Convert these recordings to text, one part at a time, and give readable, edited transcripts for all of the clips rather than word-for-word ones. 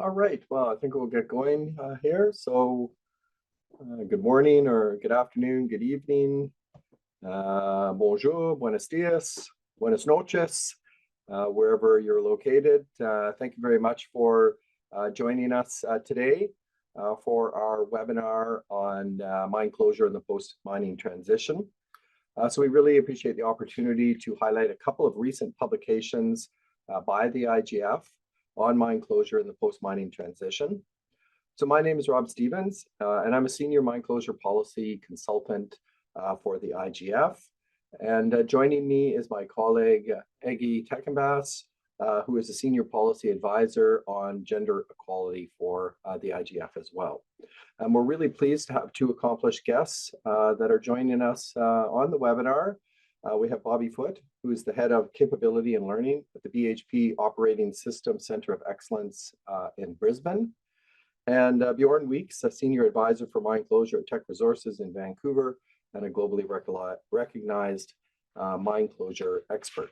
All right, well, I think we'll get going here. Good morning or good afternoon, good evening, bonjour, buenos dias, buenas noches, wherever you're located. Thank you very much for joining us today for our webinar on mine closure and the post-mining transition. So we really appreciate the opportunity to highlight a couple of recent publications by the IGF on mine closure and the post-mining transition. So my name is Rob Stevens, and I'm a senior mine closure policy consultant for the IGF. And joining me is my colleague, Tekinbas, who is a senior policy advisor on gender equality for the IGF as well. And we're really pleased to have two accomplished guests that are joining us on the webinar. We have Bobbie Foote, who is the head of capability and learning at the BHP Operating System Center of Excellence in Brisbane. And Bjorn, a senior advisor for mine closure at Teck Resources in Vancouver and a globally recognized mine closure expert.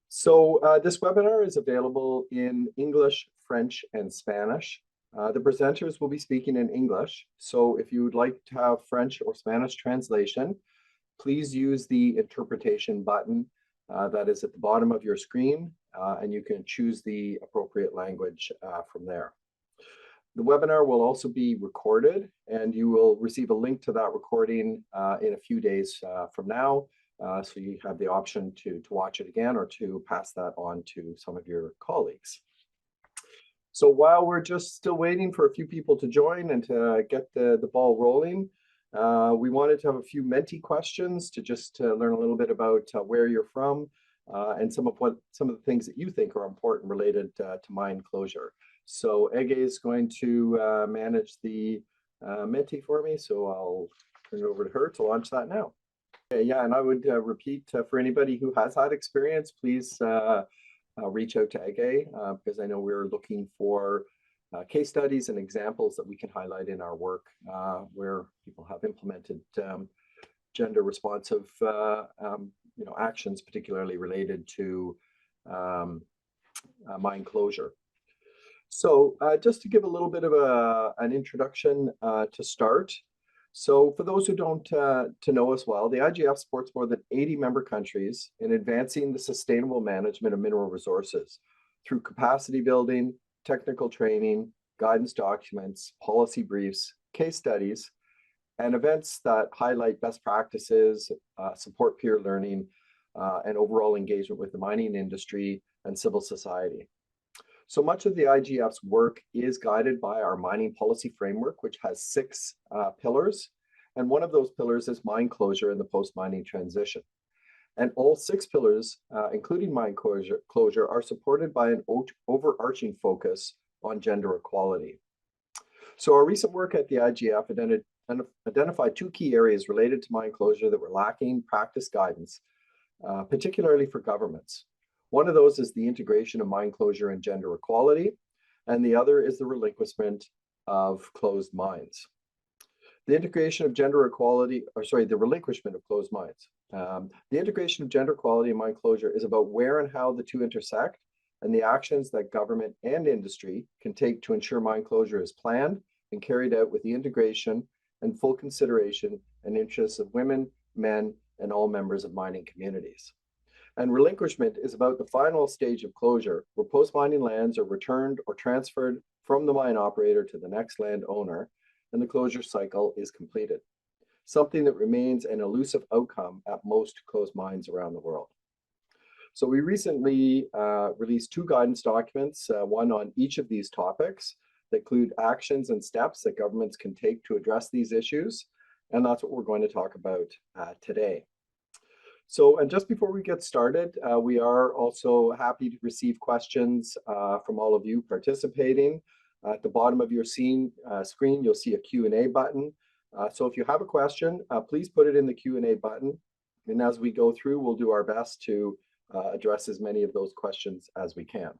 So this webinar is available in English, French, and Spanish. The presenters will be speaking in English. So if you would like to have French or Spanish translation, please use the interpretation button that is at the bottom of your screen, and you can choose the appropriate language from there. The webinar will also be recorded, and you will receive a link to that recording in a few days from now. So you have the option to watch it again or to pass that on to some of your colleagues. So while we're just still waiting for a few people to join and to get the ball rolling, we wanted to have a few Menti questions to just learn a little bit about where you're from and some of the things that you think are important related to mine closure. So Ege is going to manage the Menti for me, so I'll turn it over to her to launch that now. Okay, yeah, and I would repeat for anybody who has had experience, please reach out to Ege because I know we're looking for case studies and examples that we can highlight in our work where people have implemented gender responsive actions, particularly related to mine closure. So just to give a little bit of an introduction to start. So for those who don't know us well, the IGF supports more than 80 member countries in advancing the sustainable management of mineral resources through capacity building, technical training, guidance documents, policy briefs, case studies, and events that highlight best practices, support peer learning, and overall engagement with the mining industry and civil society. So much of the IGF's work is guided by our mining policy framework, which has 6 pillars. And one of those pillars is mine closure and the post-mining transition. And all 6 pillars, including mine closure, are supported by an overarching focus on gender equality. So our recent work at the IGF identified 2 key areas related to mine closure that were lacking practice guidance, particularly for governments. One of those is the integration of mine closure and gender equality, and the other is the relinquishment of closed mines. The integration of gender equality, the relinquishment of closed mines. The integration of gender equality and mine closure is about where and how the two intersect and the actions that government and industry can take to ensure mine closure is planned and carried out with the integration and full consideration and interests of women, men, and all members of mining communities. And relinquishment is about the final stage of closure, where post-mining lands are returned or transferred from the mine operator to the next land owner, and the closure cycle is completed, something that remains an elusive outcome at most closed mines around the world. So we recently released 2 guidance documents, one on each of these topics, that include actions and steps that governments can take to address these issues, and that's what we're going to talk about today. So, and just before we get started, we are also happy to receive questions from all of you participating. At the bottom of your screen, you'll see a Q&A button. So if you have a question, please put it in the Q&A button. And as we go through, we'll do our best to address as many of those questions as we can.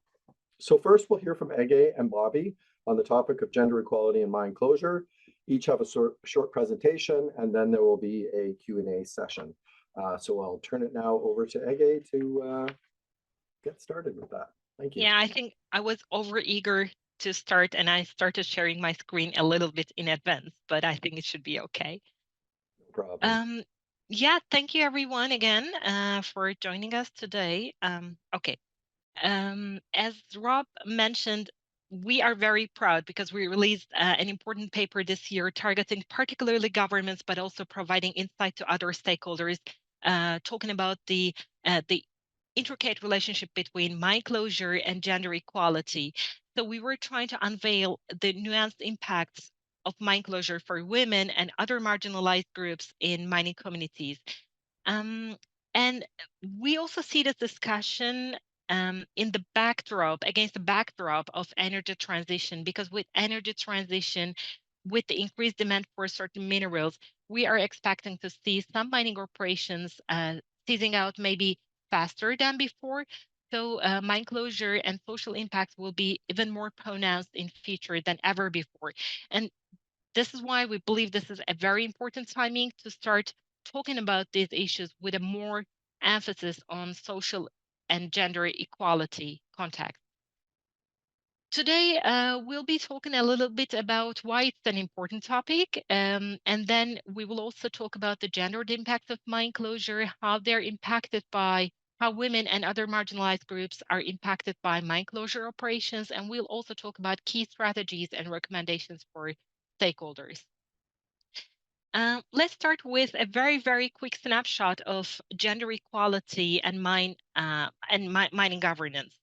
So first, we'll hear from Ege and Bobbie on the topic of gender equality and mine closure. Each have a short presentation, and then there will be a Q&A session. So I'll turn it now over to Ege to get started with that. Thank you. Yeah, I think I was over eager to start and I started sharing my screen a little bit in advance, but I think it should be okay. No problem. Um, yeah, thank you everyone again for joining us today. Okay. As Rob mentioned, we are very proud because we released an important paper this year targeting particularly governments, but also providing insight to other stakeholders, talking about the intricate relationship between mine closure and gender equality. So we were trying to unveil the nuanced impacts of mine closure for women and other marginalized groups in mining communities. Um, and we also see this discussion in the backdrop, against the backdrop of energy transition, because with energy transition, with the increased demand for certain minerals, we are expecting to see some mining operations seizing out maybe faster than before. So mine closure and social impacts will be even more pronounced in future than ever before. And this is why we believe this is a very important timing to start talking about these issues with a more emphasis on social and gender equality context. Today, we'll be talking a little bit about why it's an important topic, and then we will also talk about the gendered impact of mine closure, how they're impacted by how women and other marginalized groups are impacted by mine closure operations, and we'll also talk about key strategies and recommendations for stakeholders. Let's start with a very, very quick snapshot of gender equality and mining governance.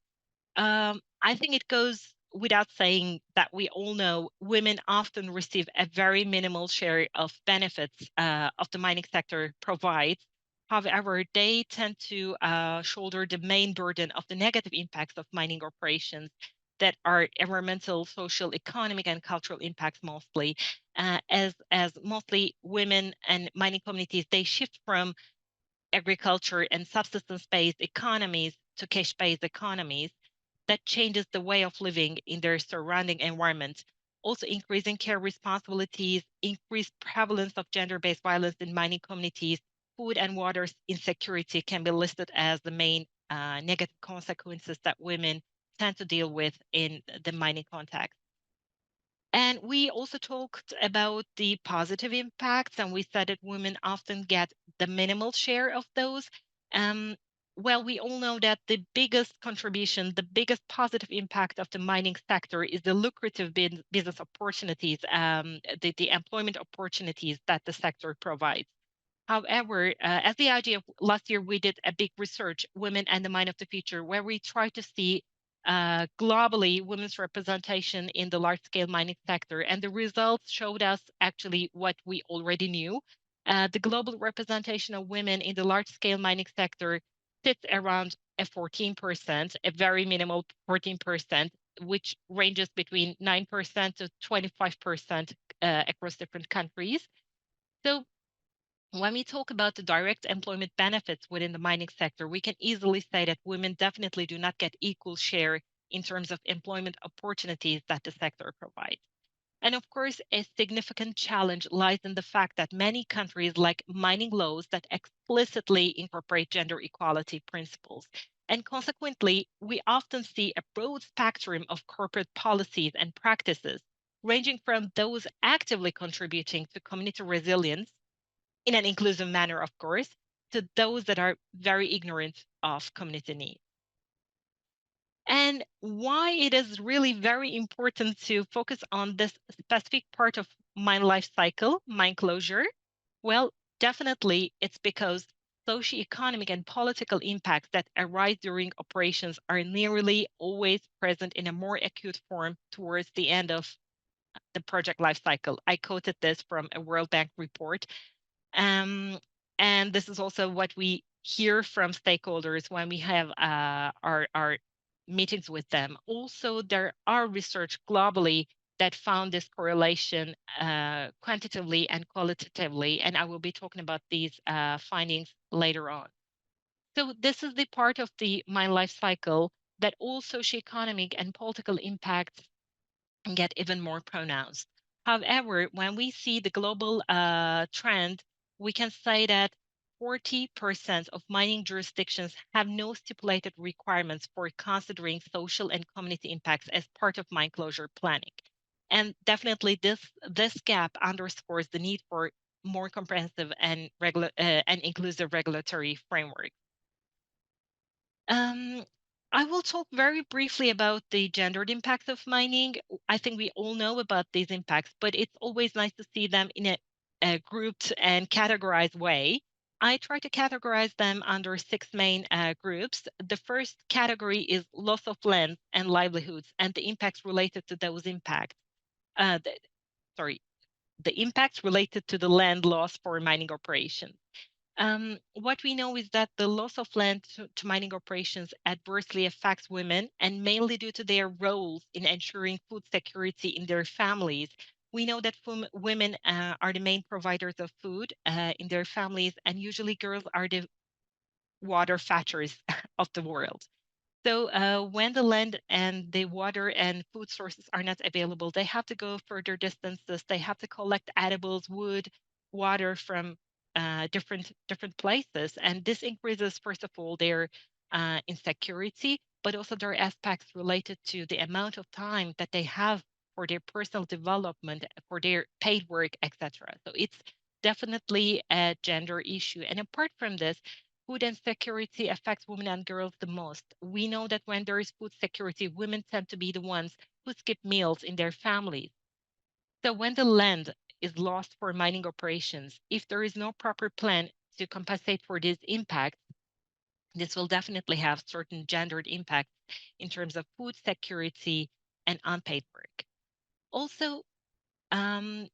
I think it goes without saying that we all know women often receive a very minimal share of benefits of the mining sector provides. However, they tend to shoulder the main burden of the negative impacts of mining operations that are environmental, social, economic, and cultural impacts mostly. As mostly women and mining communities, they shift from agriculture and subsistence-based economies to cash-based economies that changes the way of living in their surrounding environment. Also, increasing care responsibilities, increased prevalence of gender based violence in mining communities, food and water insecurity can be listed as the main negative consequences that women tend to deal with in the mining context. And we also talked about the positive impacts, and we said that women often get the minimal share of those. Um, well, we all know that the biggest contribution, the biggest positive impact of the mining sector is the lucrative business opportunities, the employment opportunities that the sector provides. However, as the idea of last year, we did a big research, Women and the Mine of the Future, where we try to see globally women's representation in the large scale mining sector. And the results showed us actually what we already knew. The global representation of women in the large scale mining sector sits around a 14%, a very minimal 14%, which ranges between 9% to 25% across different countries. So when we talk about the direct employment benefits within the mining sector, we can easily say that women definitely do not get equal share in terms of employment opportunities that the sector provides. And of course, a significant challenge lies in the fact that many countries lack mining laws that explicitly incorporate gender equality principles. And consequently, we often see a broad spectrum of corporate policies and practices, ranging from those actively contributing to community resilience in an inclusive manner, of course, to those that are very ignorant of community needs. And why it is really very important to focus on this specific part of mine life cycle, mine closure? Well, definitely it's because socioeconomic and political impacts that arise during operations are nearly always present in a more acute form towards the end of the project life cycle. I quoted this from a World Bank report. um, and this is also what we hear from stakeholders when we have our meetings with them. Also, there are research globally that found this correlation quantitatively and qualitatively, and I will be talking about these findings later on. So this is the part of the mine life cycle that all socioeconomic and political impacts get even more pronounced. However, when we see the global trend, we can say that 40% of mining jurisdictions have no stipulated requirements for considering social and community impacts as part of mine closure planning. And definitely this gap underscores the need for more comprehensive and and inclusive regulatory framework. Um, I will talk very briefly about the gendered impacts of mining. I think we all know about these impacts, but it's always nice to see them in a grouped and categorized way. I try to categorize them under six main groups. The first category is loss of land and livelihoods and the impacts related to those impacts. Uh, the, sorry, the impacts related to the land loss for mining operations. What we know is that the loss of land to mining operations adversely affects women, and mainly due to their roles in ensuring food security in their families. We know that women are the main providers of food in their families, and usually girls are the water fetchers of the world. So when the land and the water and food sources are not available, they have to go further distances. They have to collect edibles, wood, water from different places, and this increases, first of all, their insecurity, but also their aspects related to the amount of time that they have for their personal development, for their paid work, etc. So it's definitely a gender issue. And apart from this, food insecurity affects women and girls the most. We know that when there is food security, women tend to be the ones who skip meals in their families. So when the land is lost for mining operations, if there is no proper plan to compensate for this impact, this will definitely have certain gendered impacts in terms of food security and unpaid work. Also, um,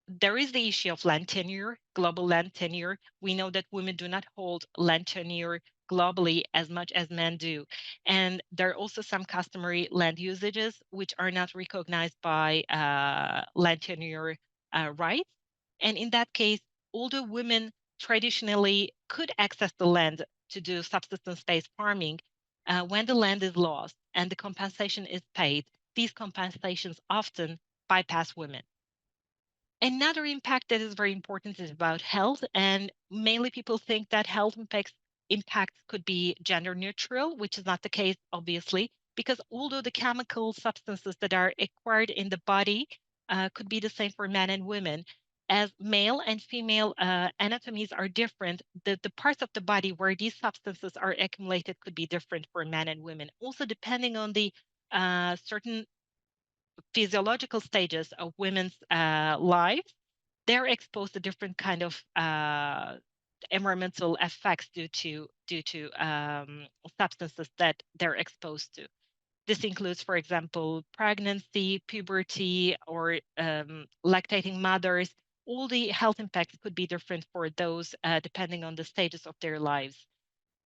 there is the issue of land tenure, global land tenure. We know that women do not hold land tenure globally as much as men do. And there are also some customary land usages which are not recognized by land tenure rights. And in that case, although women traditionally could access the land to do subsistence-based farming, when the land is lost and the compensation is paid, these compensations often bypass women. Another impact that is very important is about health, and mainly people think that health impacts could be gender neutral, which is not the case, obviously, because although the chemical substances that are acquired in the body could be the same for men and women, as male and female anatomies are different, the parts of the body where these substances are accumulated could be different for men and women. Also, depending on the certain physiological stages of women's lives, they're exposed to different kind of environmental effects due to substances that they're exposed to. This includes, for example, pregnancy, puberty, or lactating mothers. All the health impacts could be different for those depending on the stages of their lives.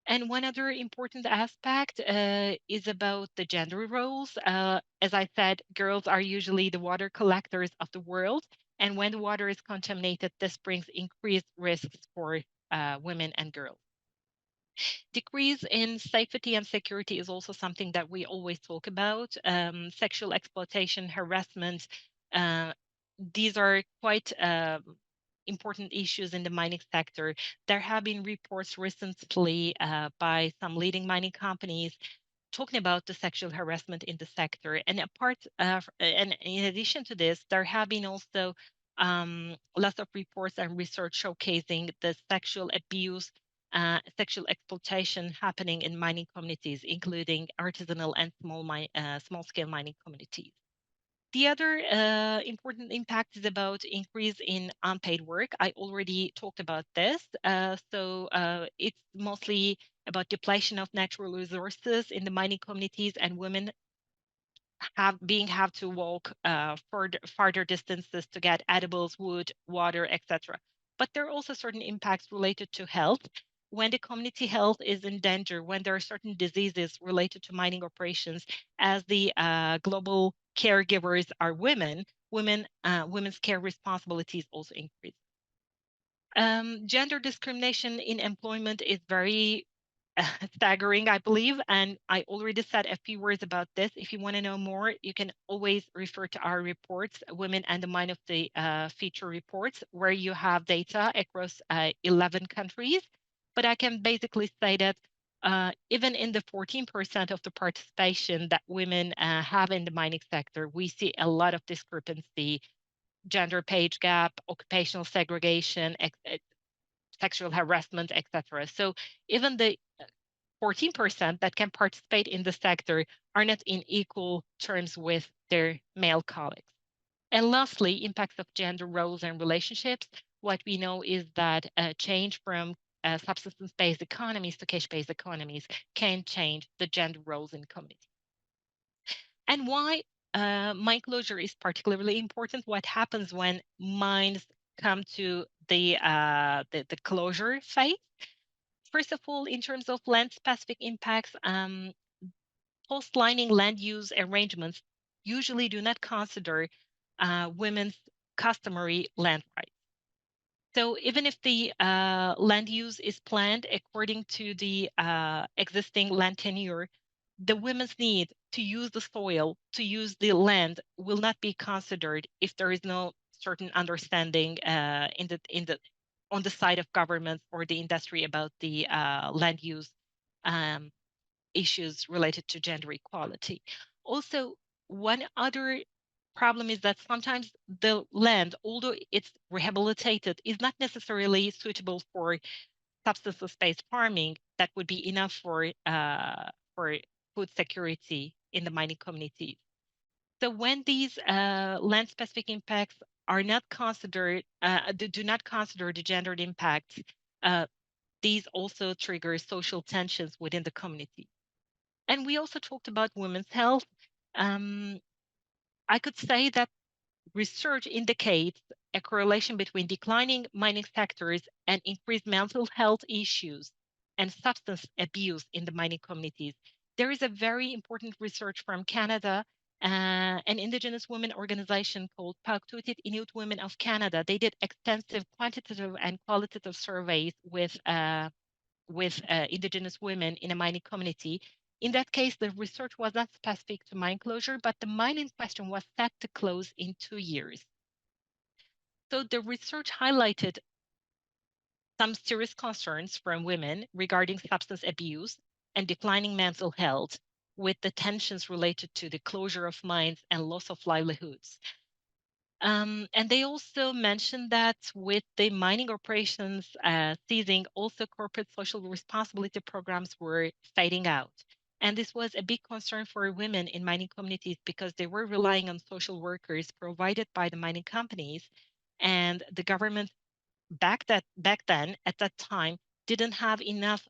And one other important aspect is about the gender roles. As I said, girls are usually the water collectors of the world. And when the water is contaminated, this brings increased risks for women and girls. Decrease in safety and security is also something that we always talk about. Sexual exploitation, harassment, uh, these are quite important issues in the mining sector. There have been reports recently by some leading mining companies talking about the sexual harassment in the sector. And and in addition to this, there have been also lots of reports and research showcasing the sexual abuse, sexual exploitation happening in mining communities, including artisanal and small scale mining communities. The other important impact is about increase in unpaid work. I already talked about this. It's mostly about depletion of natural resources in the mining communities, and women have to walk farther distances to get edibles, wood, water, etc. But there are also certain impacts related to health. When the community health is in danger, when there are certain diseases related to mining operations, as the global caregivers are women's care responsibilities also increase. Gender discrimination in employment is very staggering, I believe. And I already said a few words about this. If you want to know more, you can always refer to our reports, Women and the Mind of the Future reports, where you have data across 11 countries. But I can basically say that even in the 14% of the participation that women have in the mining sector, we see a lot of discrepancy, gender pay gap, occupational segregation, sexual harassment, etc. So even the 14% that can participate in the sector are not in equal terms with their male colleagues. And lastly, impacts of gender roles and relationships. What we know is that change from subsistence-based economies to cash-based economies can change the gender roles in communities. And why mine closure is particularly important? What happens when mines come to the closure phase? First of all, in terms of land-specific impacts, post-lining land use arrangements usually do not consider women's customary land rights. So even if the land use is planned according to the existing land tenure, the women's need to use the soil, to use the land, will not be considered if there is no certain understanding on the side of governments or the industry about the land use um, issues related to gender equality. Also, one other problem is that sometimes the land, although it's rehabilitated, is not necessarily suitable for subsistence-based farming that would be enough for food security in the mining communities. So when these land-specific impacts are not considered, do not consider the gendered impacts, uh, these also trigger social tensions within the community. And we also talked about women's health. Um, I could say that research indicates a correlation between declining mining sectors and increased mental health issues and substance abuse in the mining communities. There is a very important research from Canada, an Indigenous women organization called Pauktutit Inuit Women of Canada. They did extensive quantitative and qualitative surveys with Indigenous women in a mining community. In that case, the research was not specific to mine closure, but the mine in question was set to close in 2 years. So the research highlighted some serious concerns from women regarding substance abuse and declining mental health, with the tensions related to the closure of mines and loss of livelihoods. And they also mentioned that with the mining operations ceasing, also corporate social responsibility programs were fading out. And this was a big concern for women in mining communities because they were relying on social workers provided by the mining companies. And the government back then, at that time, didn't have enough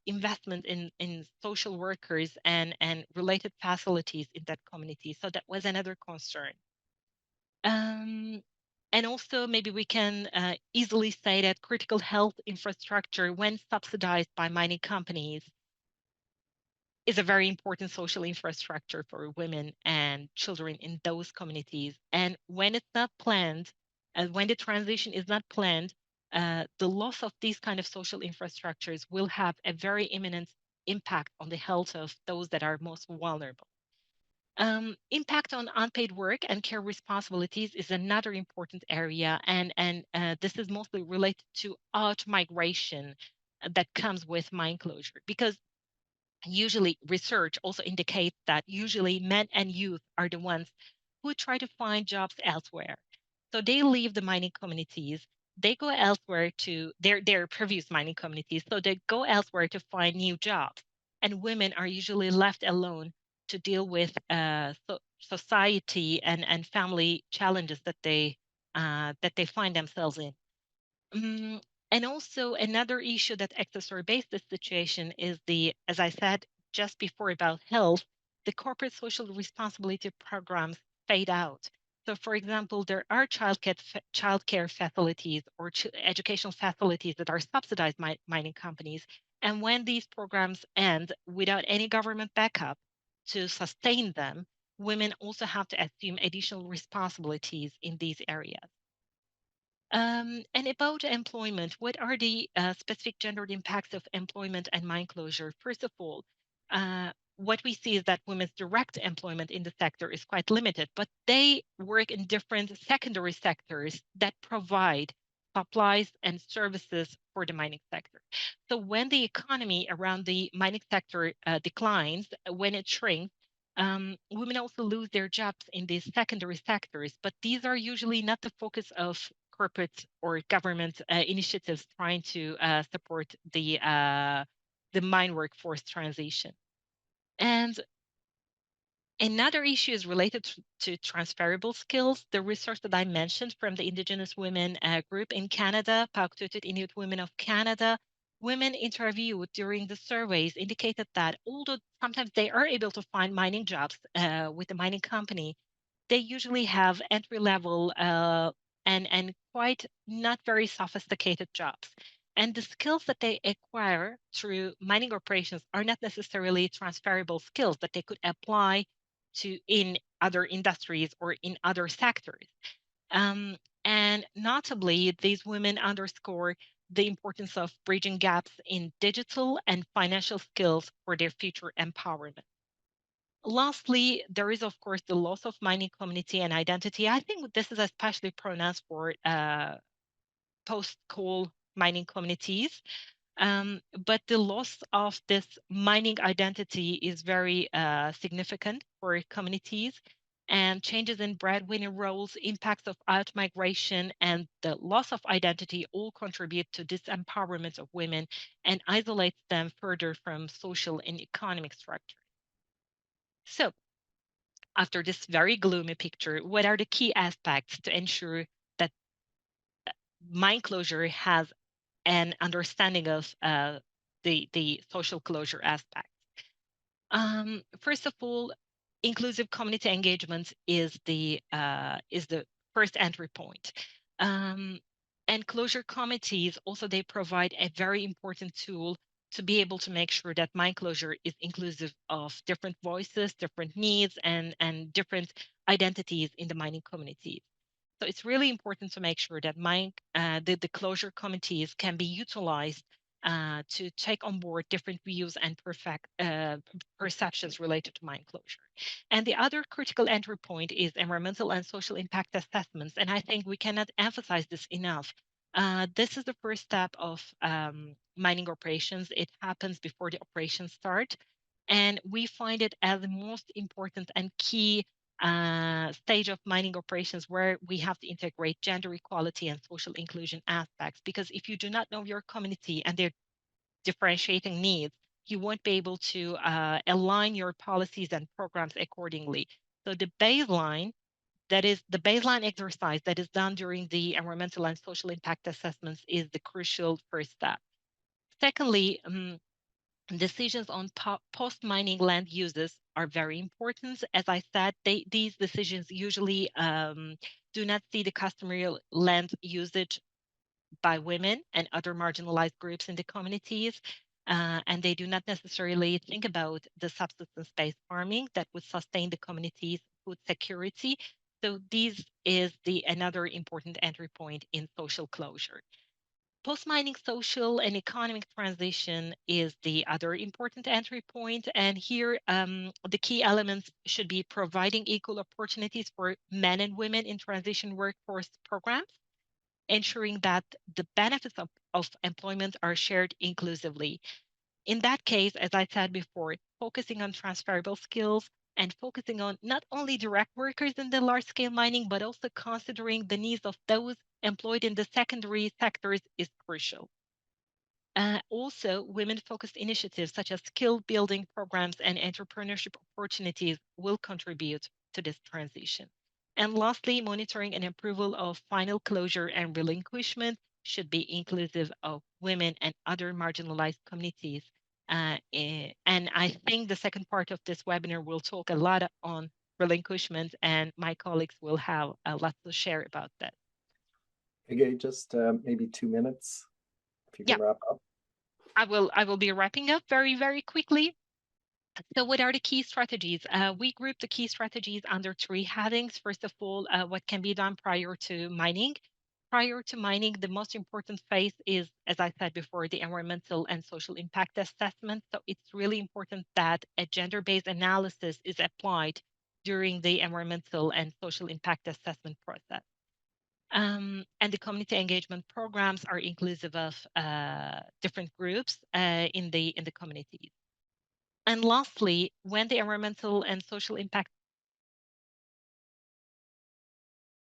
investment in social workers and related facilities in that community. So that was another concern. Um, and also, maybe we can easily say that critical health infrastructure, when subsidized by mining companies, is a very important social infrastructure for women and children in those communities. And when it's not planned, and when the transition is not planned, the loss of these kind of social infrastructures will have a very imminent impact on the health of those that are most vulnerable. Impact on unpaid work and care responsibilities is another important area, and this is mostly related to out migration that comes with mine closure, because usually research also indicates that usually men and youth are the ones who try to find jobs elsewhere. So they leave the mining communities, they go elsewhere to their previous mining communities, so they go elsewhere to find new jobs. And women are usually left alone to deal with society and family challenges that they find themselves in. Mm, and also another issue that exacerbates this situation is as I said just before about health, the corporate social responsibility programs fade out. So, for example, there are childcare facilities or educational facilities that are subsidized by mining companies. And when these programs end without any government backup to sustain them, women also have to assume additional responsibilities in these areas. And about employment, what are the specific gendered impacts of employment and mine closure? First of all, what we see is that women's direct employment in the sector is quite limited, but they work in different secondary sectors that provide supplies and services for the mining sector. So when the economy around the mining sector declines, when it shrinks, women also lose their jobs in these secondary sectors, but these are usually not the focus of corporate or government initiatives trying to support the mine workforce transition. And another issue is related to transferable skills. The research that I mentioned from the Indigenous Women group in Canada, Pauktutit Inuit Women of Canada, women interviewed during the surveys indicated that although sometimes they are able to find mining jobs with the mining company, they usually have entry level and quite not very sophisticated jobs. And the skills that they acquire through mining operations are not necessarily transferable skills that they could apply to in other industries or in other sectors. Um, and notably, these women underscore the importance of bridging gaps in digital and financial skills for their future empowerment. Lastly, there is, of course, the loss of mining community and identity. I think this is especially pronounced for post coal mining communities. But the loss of this mining identity is very significant for communities. And changes in breadwinner roles, impacts of out migration, and the loss of identity all contribute to disempowerment of women and isolates them further from social and economic structure. So, after this very gloomy picture, what are the key aspects to ensure that mine closure has an understanding of the social closure aspect? First of all, inclusive community engagement is the first entry point. Um, and closure committees also they provide a very important tool to be able to make sure that mine closure is inclusive of different voices, different needs, and different identities in the mining communities. So it's really important to make sure that the closure committees can be utilized to take on board different views and perceptions related to mine closure. And the other critical entry point is environmental and social impact assessments. And I think we cannot emphasize this enough. This is the first step of mining operations. It happens before the operations start. And we find it as the most important and key stage of mining operations where we have to integrate gender equality and social inclusion aspects. Because if you do not know your community and their differentiating needs, you won't be able to align your policies and programs accordingly. So the baseline exercise that is done during the environmental and social impact assessments is the crucial first step. Secondly, decisions on post-mining land uses are very important. As I said, these decisions usually do not see the customary land usage by women and other marginalized groups in the communities. And they do not necessarily think about the subsistence-based farming that would sustain the community's food security. So this is another important entry point in social closure. Post-mining social and economic transition is the other important entry point. And here, the key elements should be providing equal opportunities for men and women in transition workforce programs, ensuring that the benefits of employment are shared inclusively. In that case, as I said before, focusing on transferable skills and focusing on not only direct workers in the large scale mining, but also considering the needs of those employed in the secondary sectors is crucial. Also, women focused initiatives such as skill building programs and entrepreneurship opportunities will contribute to this transition. And lastly, monitoring and approval of final closure and relinquishment should be inclusive of women and other marginalized communities. And I think the second part of this webinar will talk a lot on relinquishment, and my colleagues will have a lot to share about that. Okay, just maybe 2 minutes if you Yeah, can wrap up. I will be wrapping up very, very quickly. So, what are the key strategies? We group the key strategies under three headings. First of all, what can be done prior to mining? prior to mining, the most important phase is, as I said before, the environmental and social impact assessment. So it's really important that a gender-based analysis is applied during the environmental and social impact assessment process. And the community engagement programs are inclusive of different groups in the communities. And lastly, when the environmental and social impact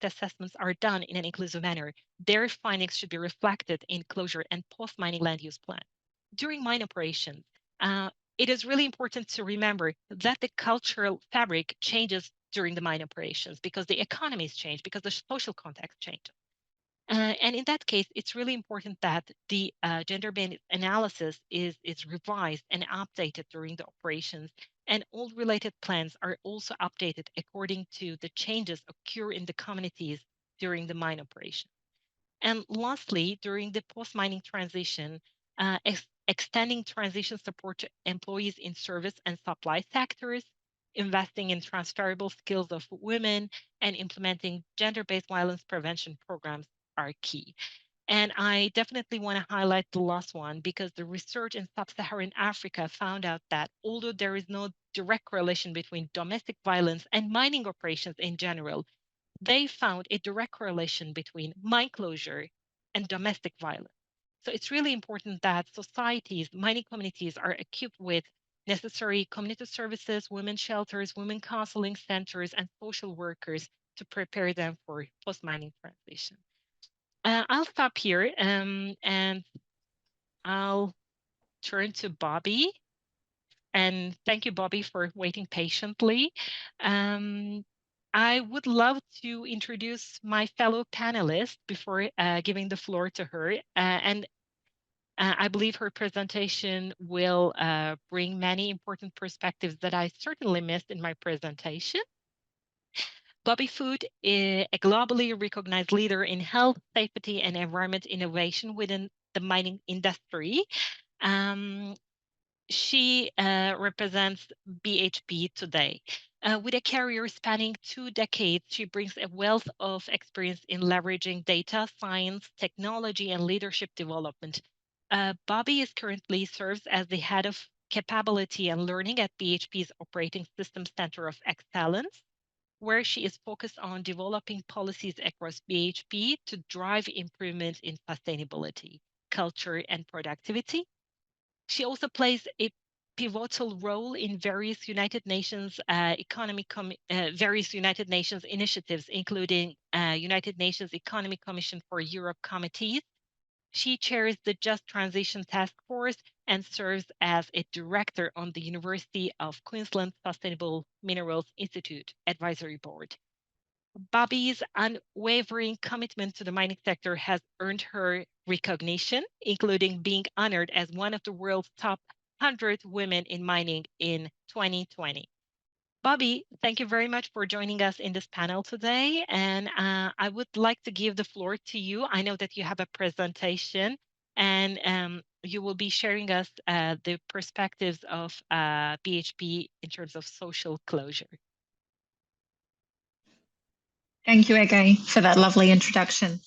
assessments are done in an inclusive manner, their findings should be reflected in closure and post-mining land use plan. During mine operations, it is really important to remember that the cultural fabric changes during the mine operations because the economies change, because the social context changes. And in that case, it's really important that the gender-based analysis is revised and updated during the operations, and all related plans are also updated according to the changes occur in the communities during the mine operation. And lastly, during the post-mining transition, extending transition support to employees in service and supply sectors, investing in transferable skills of women, and implementing gender-based violence prevention programs are key. And I definitely want to highlight the last one because the research in sub-Saharan Africa found out that although there is no direct correlation between domestic violence and mining operations in general, they found a direct correlation between mine closure and domestic violence. So it's really important that societies, mining communities are equipped with necessary community services, women shelters, women counseling centers, and social workers to prepare them for post-mining transition. I'll stop here and I'll turn to Bobbie. And thank you, Bobbie, for waiting patiently. I would love to introduce my fellow panelist before giving the floor to her. And I believe her presentation will bring many important perspectives that I certainly missed in my presentation. Bobbie Food is a globally recognized leader in health, safety, and environment innovation within the mining industry. She represents BHP today. With a career spanning 2 decades, she brings a wealth of experience in leveraging data, science, technology, and leadership development. Bobbie is currently serves as the head of capability and learning at BHP's Operating Systems Center of Excellence, where she is focused on developing policies across BHP to drive improvement in sustainability, culture, and productivity. She also plays a pivotal role in various United Nations various United Nations initiatives, including United Nations Economic Commission for Europe committees. She chairs the Just Transition Task Force and serves as a director on the University of Queensland Sustainable Minerals Institute Advisory Board. Bobbie's unwavering commitment to the mining sector has earned her recognition, including being honored as one of the world's top 100 women in mining in 2020. Bobbie, thank you very much for joining us in this panel today. And I would like to give the floor to you. I know that you have a presentation and you will be sharing us the perspectives of BHP in terms of social closure. Thank you, Ege, for that lovely introduction.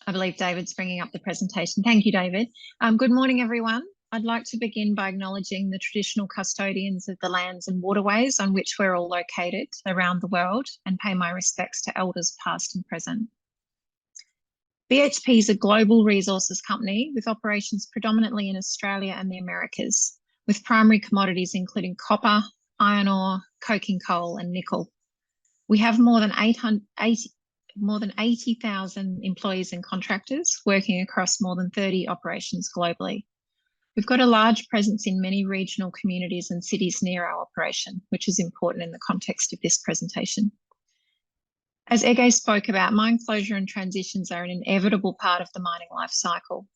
I believe David's bringing up the presentation. Thank you, David. Good morning, everyone. I'd like to begin by acknowledging the traditional custodians of the lands and waterways on which we're all located around the world and pay my respects to elders past and present. BHP is a global resources company with operations predominantly in Australia and the Americas, with primary commodities including copper, iron ore, coking coal, and nickel. We have more than 80,000 employees and contractors working across more than 30 operations globally. We've got a large presence in many regional communities and cities near our operation, which is important in the context of this presentation. As Ege spoke about, mine closure and transitions are an inevitable part of the mining life cycle.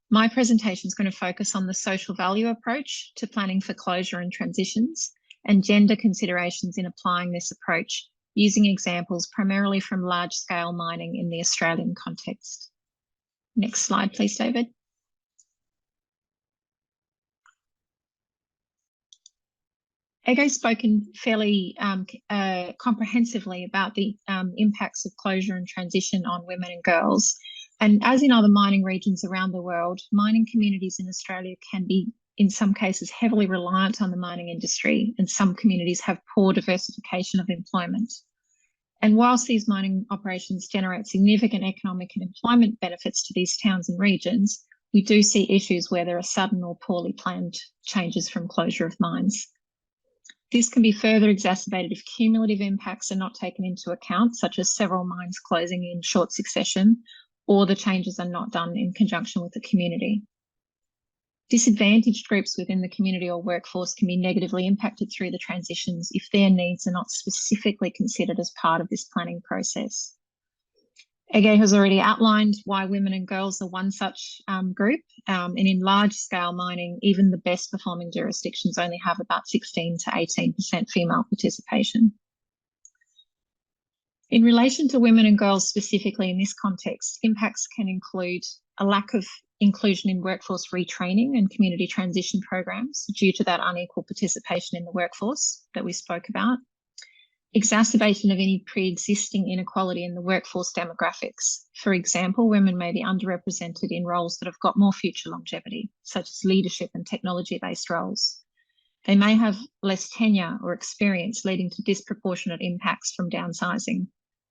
My presentation is going to focus on the social value approach to planning for closure and transitions and gender considerations in applying this approach, using examples primarily from large-scale mining in the Australian context. Next slide, please, David. Ege's spoken fairly comprehensively about the impacts of closure and transition on women and girls. And as in other mining regions around the world, mining communities in Australia can be, in some cases, heavily reliant on the mining industry, and some communities have poor diversification of employment. And whilst these mining operations generate significant economic and employment benefits to these towns and regions, we do see issues where there are sudden or poorly planned changes from closure of mines. This can be further exacerbated if cumulative impacts are not taken into account, such as several mines closing in short succession, or the changes are not done in conjunction with the community. Disadvantaged groups within the community or workforce can be negatively impacted through the transitions if their needs are not specifically considered as part of this planning process. Ege has already outlined why women and girls are one such group, and in large-scale mining, even the best performing jurisdictions only have about 16 to 18% female participation. In relation to women and girls specifically in this context, impacts can include a lack of inclusion in workforce retraining and community transition programs due to that unequal participation in the workforce that we spoke about, exacerbation of any pre-existing inequality in the workforce demographics. For example, women may be underrepresented in roles that have got more future longevity, such as leadership and technology-based roles. They may have less tenure or experience, leading to disproportionate impacts from downsizing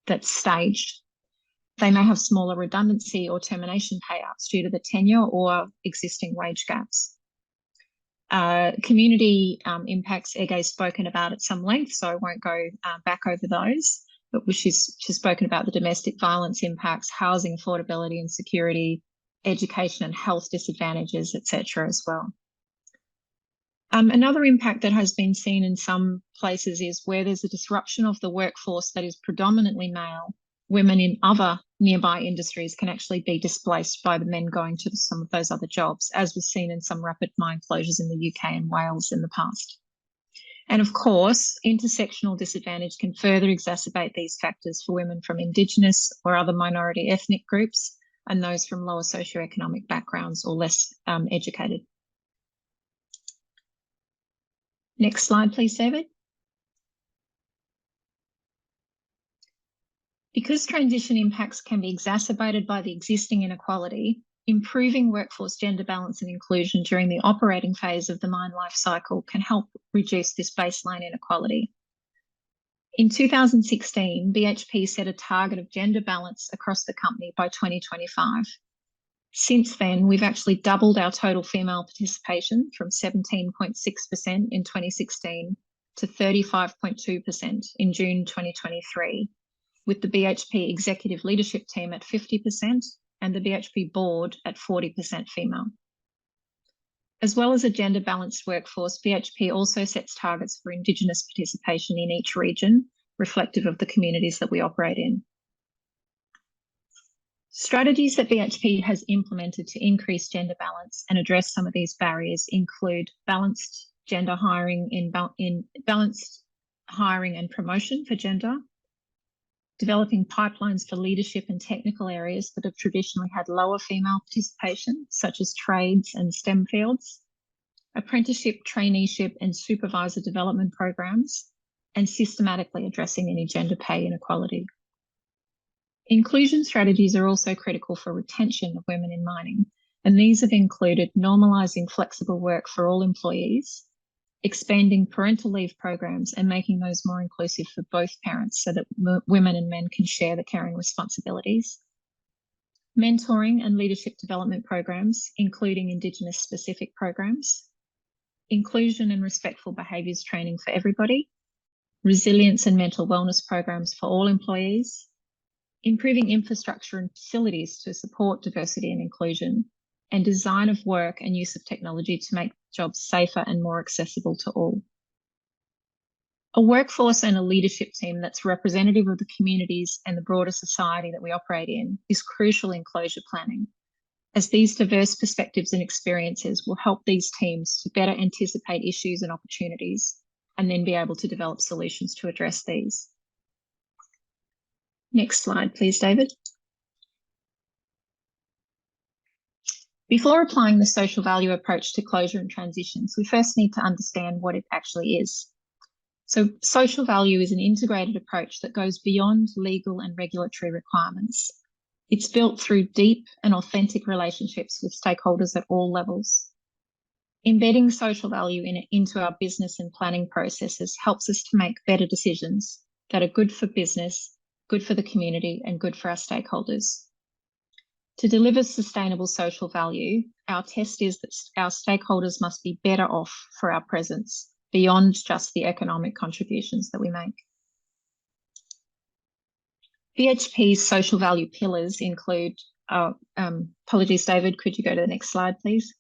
that's staged. They may have smaller redundancy or termination payouts due to the tenure or existing wage gaps. Community impacts, Ege's spoken about at some length, so I won't go back over those, but she's spoken about the domestic violence impacts, housing affordability and security, education and health disadvantages, etc. as well. Another impact that has been seen in some places is where there's a disruption of the workforce that is predominantly male. Women in other nearby industries can actually be displaced by the men going to some of those other jobs, as was seen in some rapid mine closures in the UK and Wales in the past. And of course, intersectional disadvantage can further exacerbate these factors for women from Indigenous or other minority ethnic groups and those from lower socioeconomic backgrounds or less educated. Next slide, please, David. Because transition impacts can be exacerbated by the existing inequality, improving workforce gender balance and inclusion during the operating phase of the mine life cycle can help reduce this baseline inequality. In 2016, BHP set a target of gender balance across the company by 2025. Since then, we've actually doubled our total female participation from 17.6% in 2016 to 35.2% in June 2023. With the BHP executive leadership team at 50% and the BHP board at 40% female. As well as a gender balanced workforce, BHP also sets targets for Indigenous participation in each region, reflective of the communities that we operate in. Strategies that BHP has implemented to increase gender balance and address some of these barriers include balanced gender hiring balanced hiring and promotion for gender, developing pipelines for leadership in technical areas that have traditionally had lower female participation, such as trades and STEM fields, apprenticeship, traineeship and supervisor development programs, and systematically addressing any gender pay inequality. Inclusion strategies are also critical for retention of women in mining, and these have included normalising flexible work for all employees, expanding parental leave programs and making those more inclusive for both parents so that women and men can share the caring responsibilities. Mentoring and leadership development programs, including Indigenous specific programs. Inclusion and respectful behaviours training for everybody. Resilience and mental wellness programs for all employees. Improving infrastructure and facilities to support diversity and inclusion. And design of work and use of technology to make jobs safer and more accessible to all. A workforce and a leadership team that's representative of the communities and the broader society that we operate in is crucial in closure planning, as these diverse perspectives and experiences will help these teams to better anticipate issues and opportunities and then be able to develop solutions to address these. Next slide, please, David. Before applying the social value approach to closure and transitions, we first need to understand what it actually is. So social value is an integrated approach that goes beyond legal and regulatory requirements. It's built through deep and authentic relationships with stakeholders at all levels. Embedding social value into our business and planning processes helps us to make better decisions that are good for business, good for the community, and good for our stakeholders. To deliver sustainable social value, our test is that our stakeholders must be better off for our presence, beyond just the economic contributions that we make. BHP's social value pillars include, apologies, David, could you go to the next slide, please?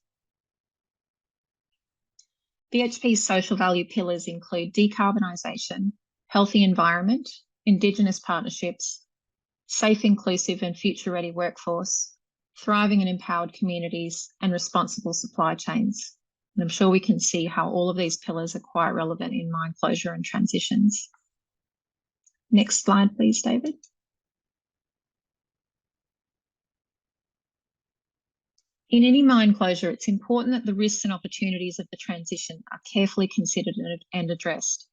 BHP's social value pillars include decarbonisation, healthy environment, Indigenous partnerships, safe, inclusive and future-ready workforce, thriving and empowered communities, and responsible supply chains. And I'm sure we can see how all of these pillars are quite relevant in mine closure and transitions. Next slide, please, David. In any mine closure, it's important that the risks and opportunities of the transition are carefully considered and addressed.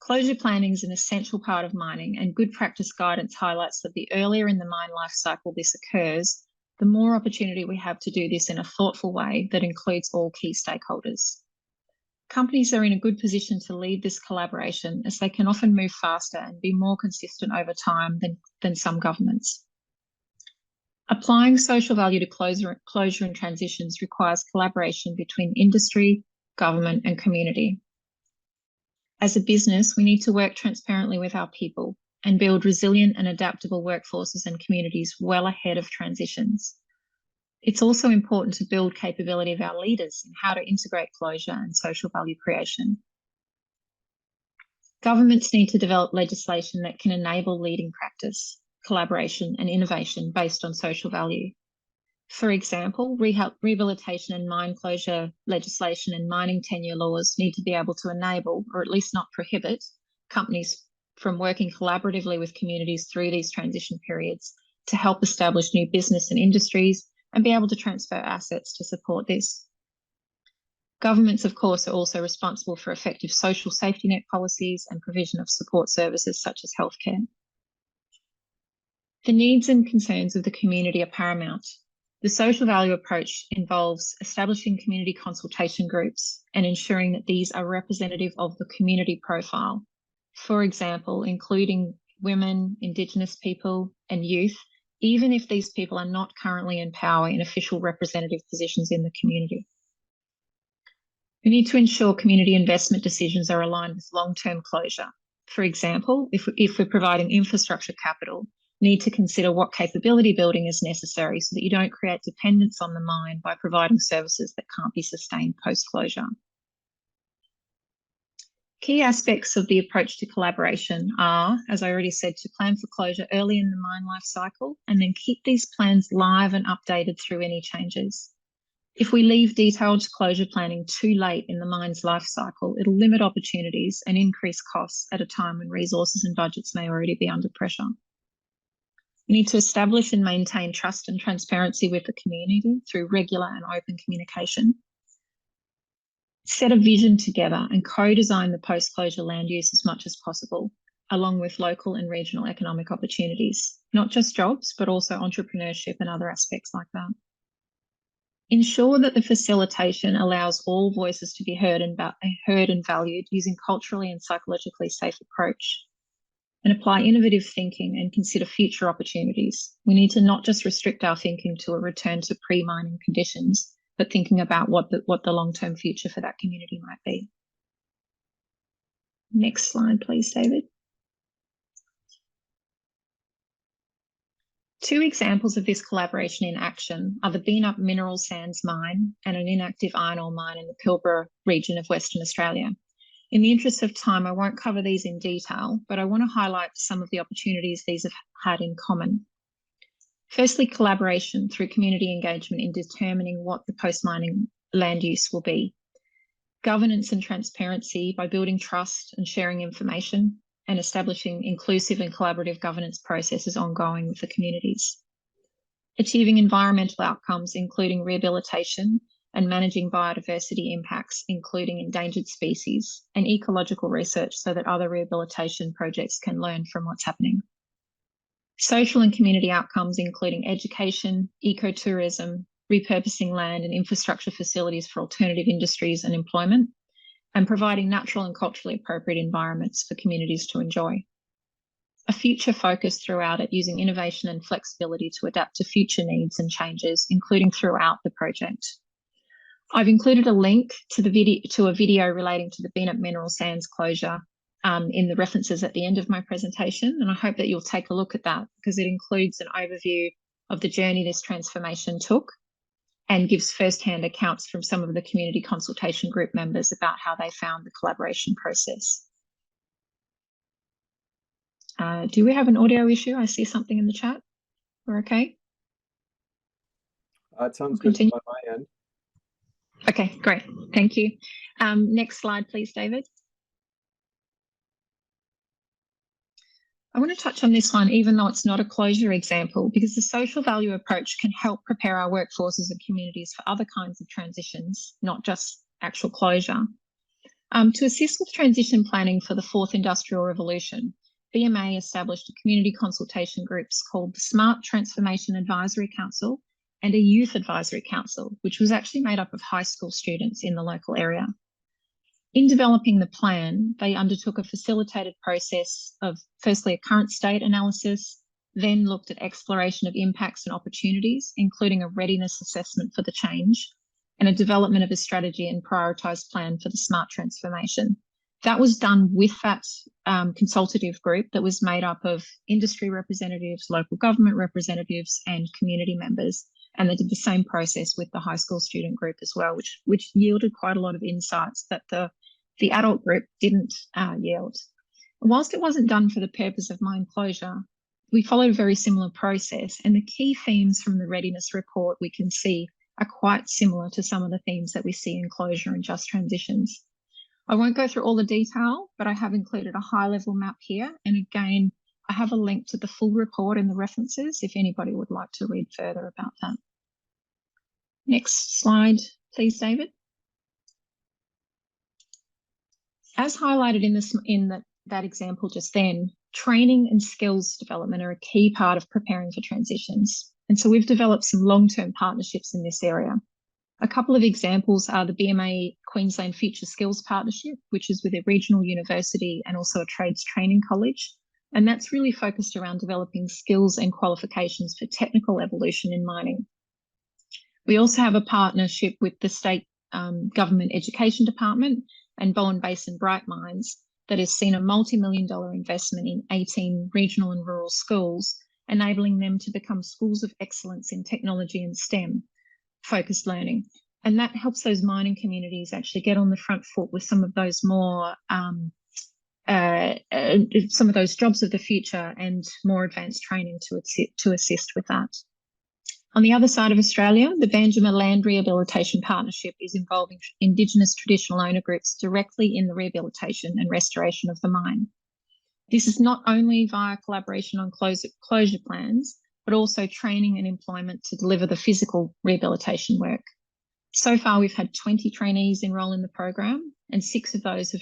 Closure planning is an essential part of mining, and good practice guidance highlights that the earlier in the mine life cycle this occurs, the more opportunity we have to do this in a thoughtful way that includes all key stakeholders. Companies are in a good position to lead this collaboration, as they can often move faster and be more consistent over time than some governments. Applying social value to closure and transitions requires collaboration between industry, government, and community. As a business, we need to work transparently with our people and build resilient and adaptable workforces and communities well ahead of transitions. It's also important to build capability of our leaders in how to integrate closure and social value creation. Governments need to develop legislation that can enable leading practice, collaboration and innovation based on social value. For example, rehabilitation and mine closure legislation and mining tenure laws need to be able to enable, or at least not prohibit, companies from working collaboratively with communities through these transition periods to help establish new business and industries and be able to transfer assets to support this. Governments, of course, are also responsible for effective social safety net policies and provision of support services such as healthcare. The needs and concerns of the community are paramount. The social value approach involves establishing community consultation groups and ensuring that these are representative of the community profile. For example, including women, Indigenous people, and youth, even if these people are not currently in power in official representative positions in the community. We need to ensure community investment decisions are aligned with long-term closure. For example, if we're providing infrastructure capital, need to consider what capability building is necessary so that you don't create dependence on the mine by providing services that can't be sustained post-closure. Key aspects of the approach to collaboration are, as I already said, to plan for closure early in the mine life cycle and then keep these plans live and updated through any changes. If we leave detailed closure planning too late in the mine's life cycle, it'll limit opportunities and increase costs at a time when resources and budgets may already be under pressure. We need to establish and maintain trust and transparency with the community through regular and open communication. Set a vision together and co-design the post-closure land use as much as possible, along with local and regional economic opportunities, not just jobs, but also entrepreneurship and other aspects like that. Ensure that the facilitation allows all voices to be heard and valued using culturally and psychologically safe approach. And apply innovative thinking and consider future opportunities. We need to not just restrict our thinking to a return to pre-mining conditions, but thinking about what the long-term future for that community might be. Next slide, please, David. Two examples of this collaboration in action are the Beenup mineral sands mine and an inactive iron ore mine in the Pilbara region of Western Australia. In the interest of time, I won't cover these in detail, but I want to highlight some of the opportunities these have had in common. Firstly, collaboration through community engagement in determining what the post-mining land use will be. Governance and transparency by building trust and sharing information and establishing inclusive and collaborative governance processes ongoing with the communities. Achieving environmental outcomes, including rehabilitation and managing biodiversity impacts, including endangered species, and ecological research so that other rehabilitation projects can learn from what's happening. Social and community outcomes, including education, ecotourism, repurposing land and infrastructure facilities for alternative industries and employment, and providing natural and culturally appropriate environments for communities to enjoy. A future focus throughout it, using innovation and flexibility to adapt to future needs and changes, including throughout the project. I've included a link to a video relating to the Beenup mineral sands closure in the references at the end of my presentation, and I hope that you'll take a look at that because it includes an overview of the journey this transformation took and gives first-hand accounts from some of the community consultation group members about how they found the collaboration process. Do we have an audio issue? I see something in the chat. We're okay? It sounds good on my end. Okay, great. Thank you. Next slide, please, David. I want to touch on this one, even though it's not a closure example, because the social value approach can help prepare our workforces and communities for other kinds of transitions, not just actual closure. To assist with transition planning for the fourth industrial revolution, BMA established a community consultation groups called the Smart Transformation Advisory Council and a Youth Advisory Council, which was actually made up of high school students in the local area. In developing the plan, they undertook a facilitated process of firstly a current state analysis, then looked at exploration of impacts and opportunities, including a readiness assessment for the change, and a development of a strategy and prioritised plan for the smart transformation. That was done with that consultative group that was made up of industry representatives, local government representatives, and community members. And they did the same process with the high school student group as well, which yielded quite a lot of insights that the adult group didn't yield. Whilst it wasn't done for the purpose of mine closure, we followed a very similar process, and the key themes from the readiness report we can see are quite similar to some of the themes that we see in closure and just transitions. I won't go through all the detail, but I have included a high-level map here, and again, I have a link to the full report in the references if anybody would like to read further about that. Next slide, please, David. As highlighted in that example just then, training and skills development are a key part of preparing for transitions. And so we've developed some long-term partnerships in this area. A couple of examples are the BMA Queensland Future Skills Partnership, which is with a regional university and also a trades training college. And that's really focused around developing skills and qualifications for technical evolution in mining. We also have a partnership with the State Government Education Department and Bowen Basin Bright Mines that has seen a multi-million-dollar investment in 18 regional and rural schools, enabling them to become schools of excellence in technology and STEM focused learning. And that helps those mining communities actually get on the front foot with some of those more, some of those jobs of the future and more advanced training to assist with that. On the other side of Australia, the Banjima Land Rehabilitation Partnership is involving Indigenous traditional owner groups directly in the rehabilitation and restoration of the mine. This is not only via collaboration on closure plans, but also training and employment to deliver the physical rehabilitation work. So far, we've had 20 trainees enrol in the program, and 6 of those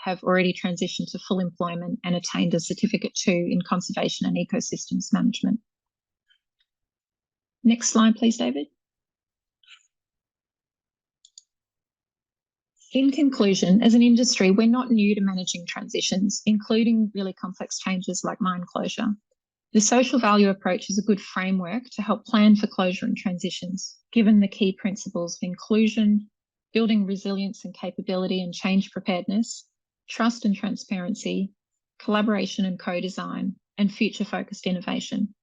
have already transitioned to full employment and attained a Certificate 2 in Conservation and Ecosystems Management. Next slide, please, David. In conclusion, as an industry, we're not new to managing transitions, including really complex changes like mine closure. The social value approach is a good framework to help plan for closure and transitions, given the key principles of inclusion, building resilience and capability and change preparedness, trust and transparency, collaboration and co-design, and future-focused innovation.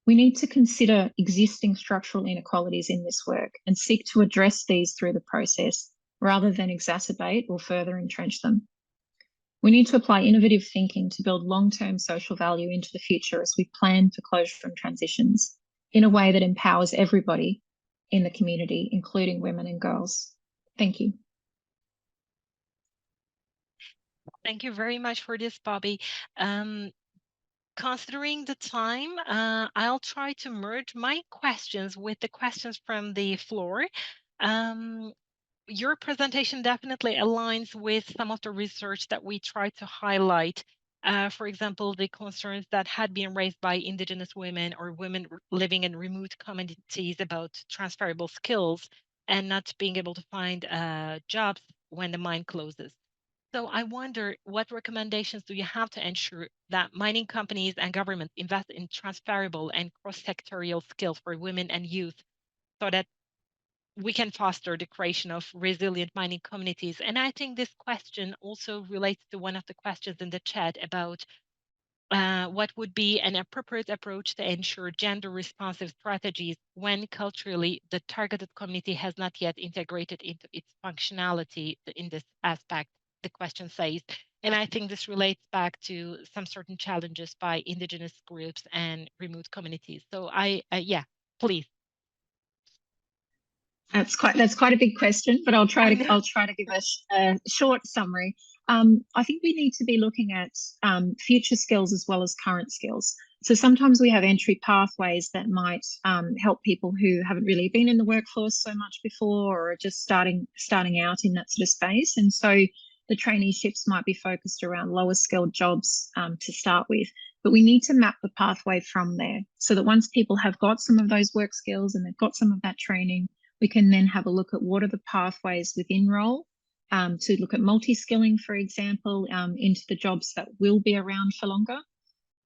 We need to consider existing structural inequalities in this work and seek to address these through the process rather than exacerbate or further entrench them. We need to apply innovative thinking to build long-term social value into the future as we plan for closure and transitions in a way that empowers everybody in the community, including women and girls. Thank you. Thank you very much for this, Bobbie. Considering the time, I'll try to merge my questions with the questions from the floor. Your presentation definitely aligns with some of the research that we try to highlight For example, the concerns that had been raised by Indigenous women or women living in remote communities about transferable skills and not being able to find jobs when the mine closes. So I wonder, what recommendations do you have to ensure that mining companies and governments invest in transferable and cross-sectorial skills for women and youth so that we can foster the creation of resilient mining communities? And I think this question also relates to one of the questions in the chat about what would be an appropriate approach to ensure gender responsive strategies when culturally the targeted community has not yet integrated into its functionality in this aspect, the question says. And I think this relates back to some certain challenges by Indigenous groups and remote communities. So yeah, please. That's quite a big question, but I'll try to give a short summary. I think we need to be looking at future skills as well as current skills. So sometimes we have entry pathways that might help people who haven't really been in the workforce so much before or are just starting out in that sort of space. And so the traineeships might be focused around lower skilled jobs to start with. But we need to map the pathway from there so that once people have got some of those work skills and they've got some of that training, we can then have a look at what are the pathways within role to look at multi-skilling, for example, into the jobs that will be around for longer.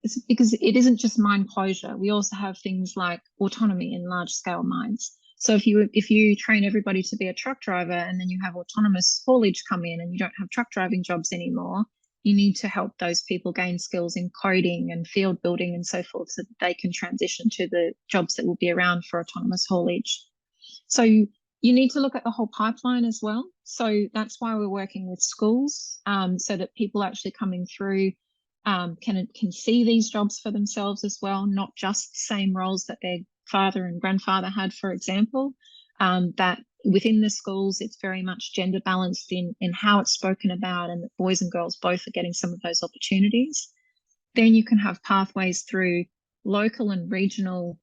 It's because it isn't just mine closure. We also have things like autonomy in large-scale mines. So if you train everybody to be a truck driver and then you have autonomous haulage come in and you don't have truck driving jobs anymore, you need to help those people gain skills in coding and field building and so forth so that they can transition to the jobs that will be around for autonomous haulage. So you need to look at the whole pipeline as well. So that's why we're working with schools so that people actually coming through can see these jobs for themselves as well, not just the same roles that their father and grandfather had, for example. That within the schools, it's very much gender balanced in how it's spoken about, and that boys and girls both are getting some of those opportunities. Then you can have pathways through local and regional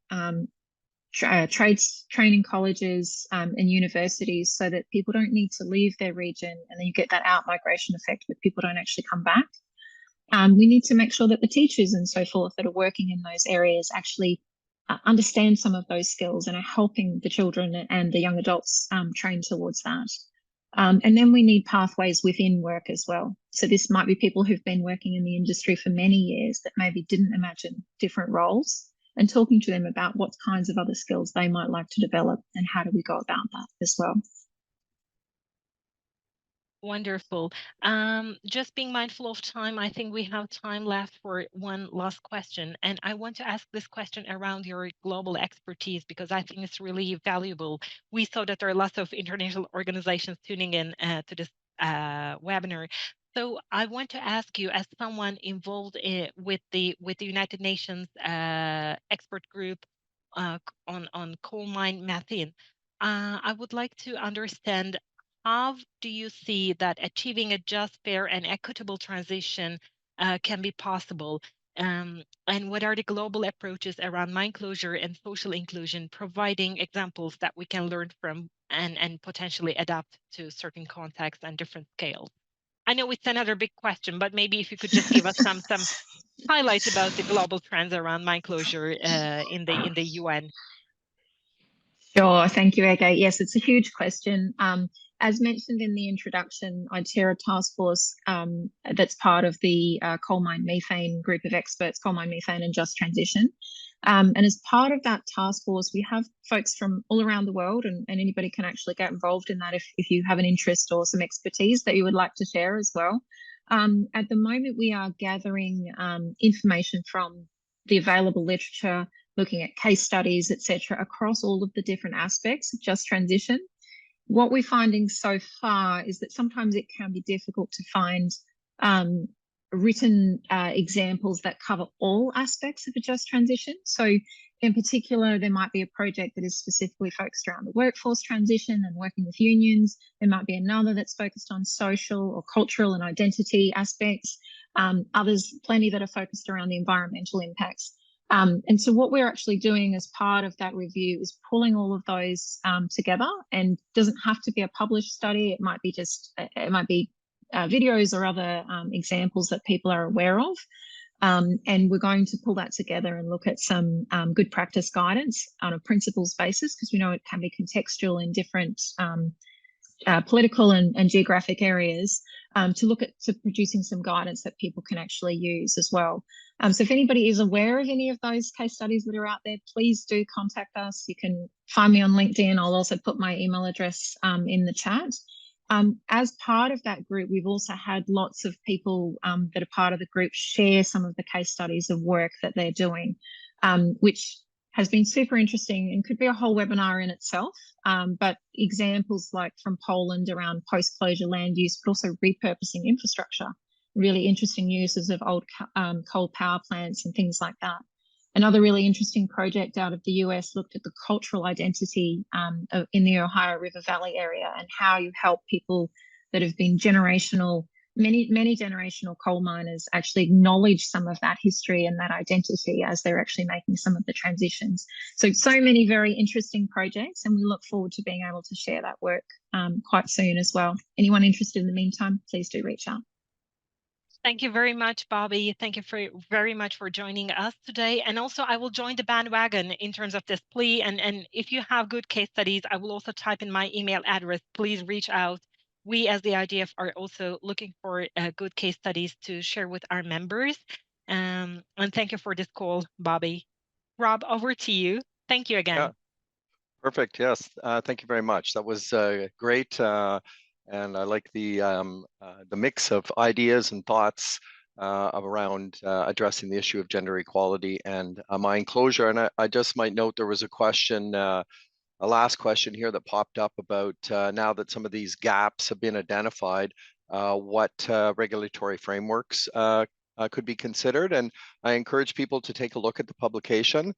trades training colleges and universities so that people don't need to leave their region, and then you get that out migration effect where people don't actually come back. We need to make sure that the teachers and so forth that are working in those areas actually understand some of those skills and are helping the children and the young adults train towards that. And then we need pathways within work as well. So this might be people who've been working in the industry for many years that maybe didn't imagine different roles, and talking to them about what kinds of other skills they might like to develop and how do we go about that as well. Wonderful. Just being mindful of time, I think we have time left for one last question. And I want to ask this question around your global expertise because I think it's really valuable. We saw that there are lots of international organizations tuning in to this webinar. So I want to ask you, as someone involved with the United Nations expert group on coal mine methane, I would like to understand, how do you see that achieving a just, fair, and equitable transition can be possible? And what are the global approaches around mine closure and social inclusion, providing examples that we can learn from and potentially adapt to certain contexts and different scales? I know it's another big question, but maybe if you could just give us some highlights about the global trends around mine closure in the UN. Sure, thank you, Ege. Yes, it's a huge question. As mentioned in the introduction, I chair a task force that's part of the coal mine methane group of experts, coal mine methane and just transition. And as part of that task force, we have folks from all around the world, and anybody can actually get involved in that if you have an interest or some expertise that you would like to share as well. At the moment, we are gathering information from the available literature, looking at case studies, etc., across all of the different aspects of just transition. What we're finding so far is that sometimes it can be difficult to find written examples that cover all aspects of a just transition. So in particular, there might be a project that is specifically focused around the workforce transition and working with unions. There might be another that's focused on social or cultural and identity aspects. Others, plenty that are focused around the environmental impacts. And so what we're actually doing as part of that review is pulling all of those together, and doesn't have to be a published study. It might be videos or other examples that people are aware of. And we're going to pull that together and look at some good practice guidance on a principles basis, because we know it can be contextual in different political and geographic areas, to look at producing some guidance that people can actually use as well. So if anybody is aware of any of those case studies that are out there, please do contact us. You can find me on LinkedIn. I'll also put my email address in the chat. As part of that group, we've also had lots of people that are part of the group share some of the case studies of work that they're doing, which has been super interesting and could be a whole webinar in itself. But examples like from Poland around post-closure land use, but also repurposing infrastructure, really interesting uses of old coal power plants and things like that. Another really interesting project out of the US looked at the cultural identity in the Ohio River Valley area, and how you help people that have been many generational coal miners actually acknowledge some of that history and that identity as they're actually making some of the transitions. So many very interesting projects, and we look forward to being able to share that work quite soon as well. Anyone interested in the meantime, please do reach out. Thank you very much, Bobbie. Thank you very much for joining us today. And also, I will join the bandwagon in terms of this plea. And if you have good case studies, I will also type in my email address. Please reach out. We as the IGF are also looking for good case studies to share with our members. And thank you for this call, Bobbie. Rob, over to you. Thank you again. Yeah. Perfect. Yes. Thank you very much. That was great. And I like the mix of ideas and thoughts around addressing the issue of gender equality and mine closure. And I just might note there was a question, a last question here that popped up about now that some of these gaps have been identified, what regulatory frameworks could be considered. And I encourage people to take a look at the publication.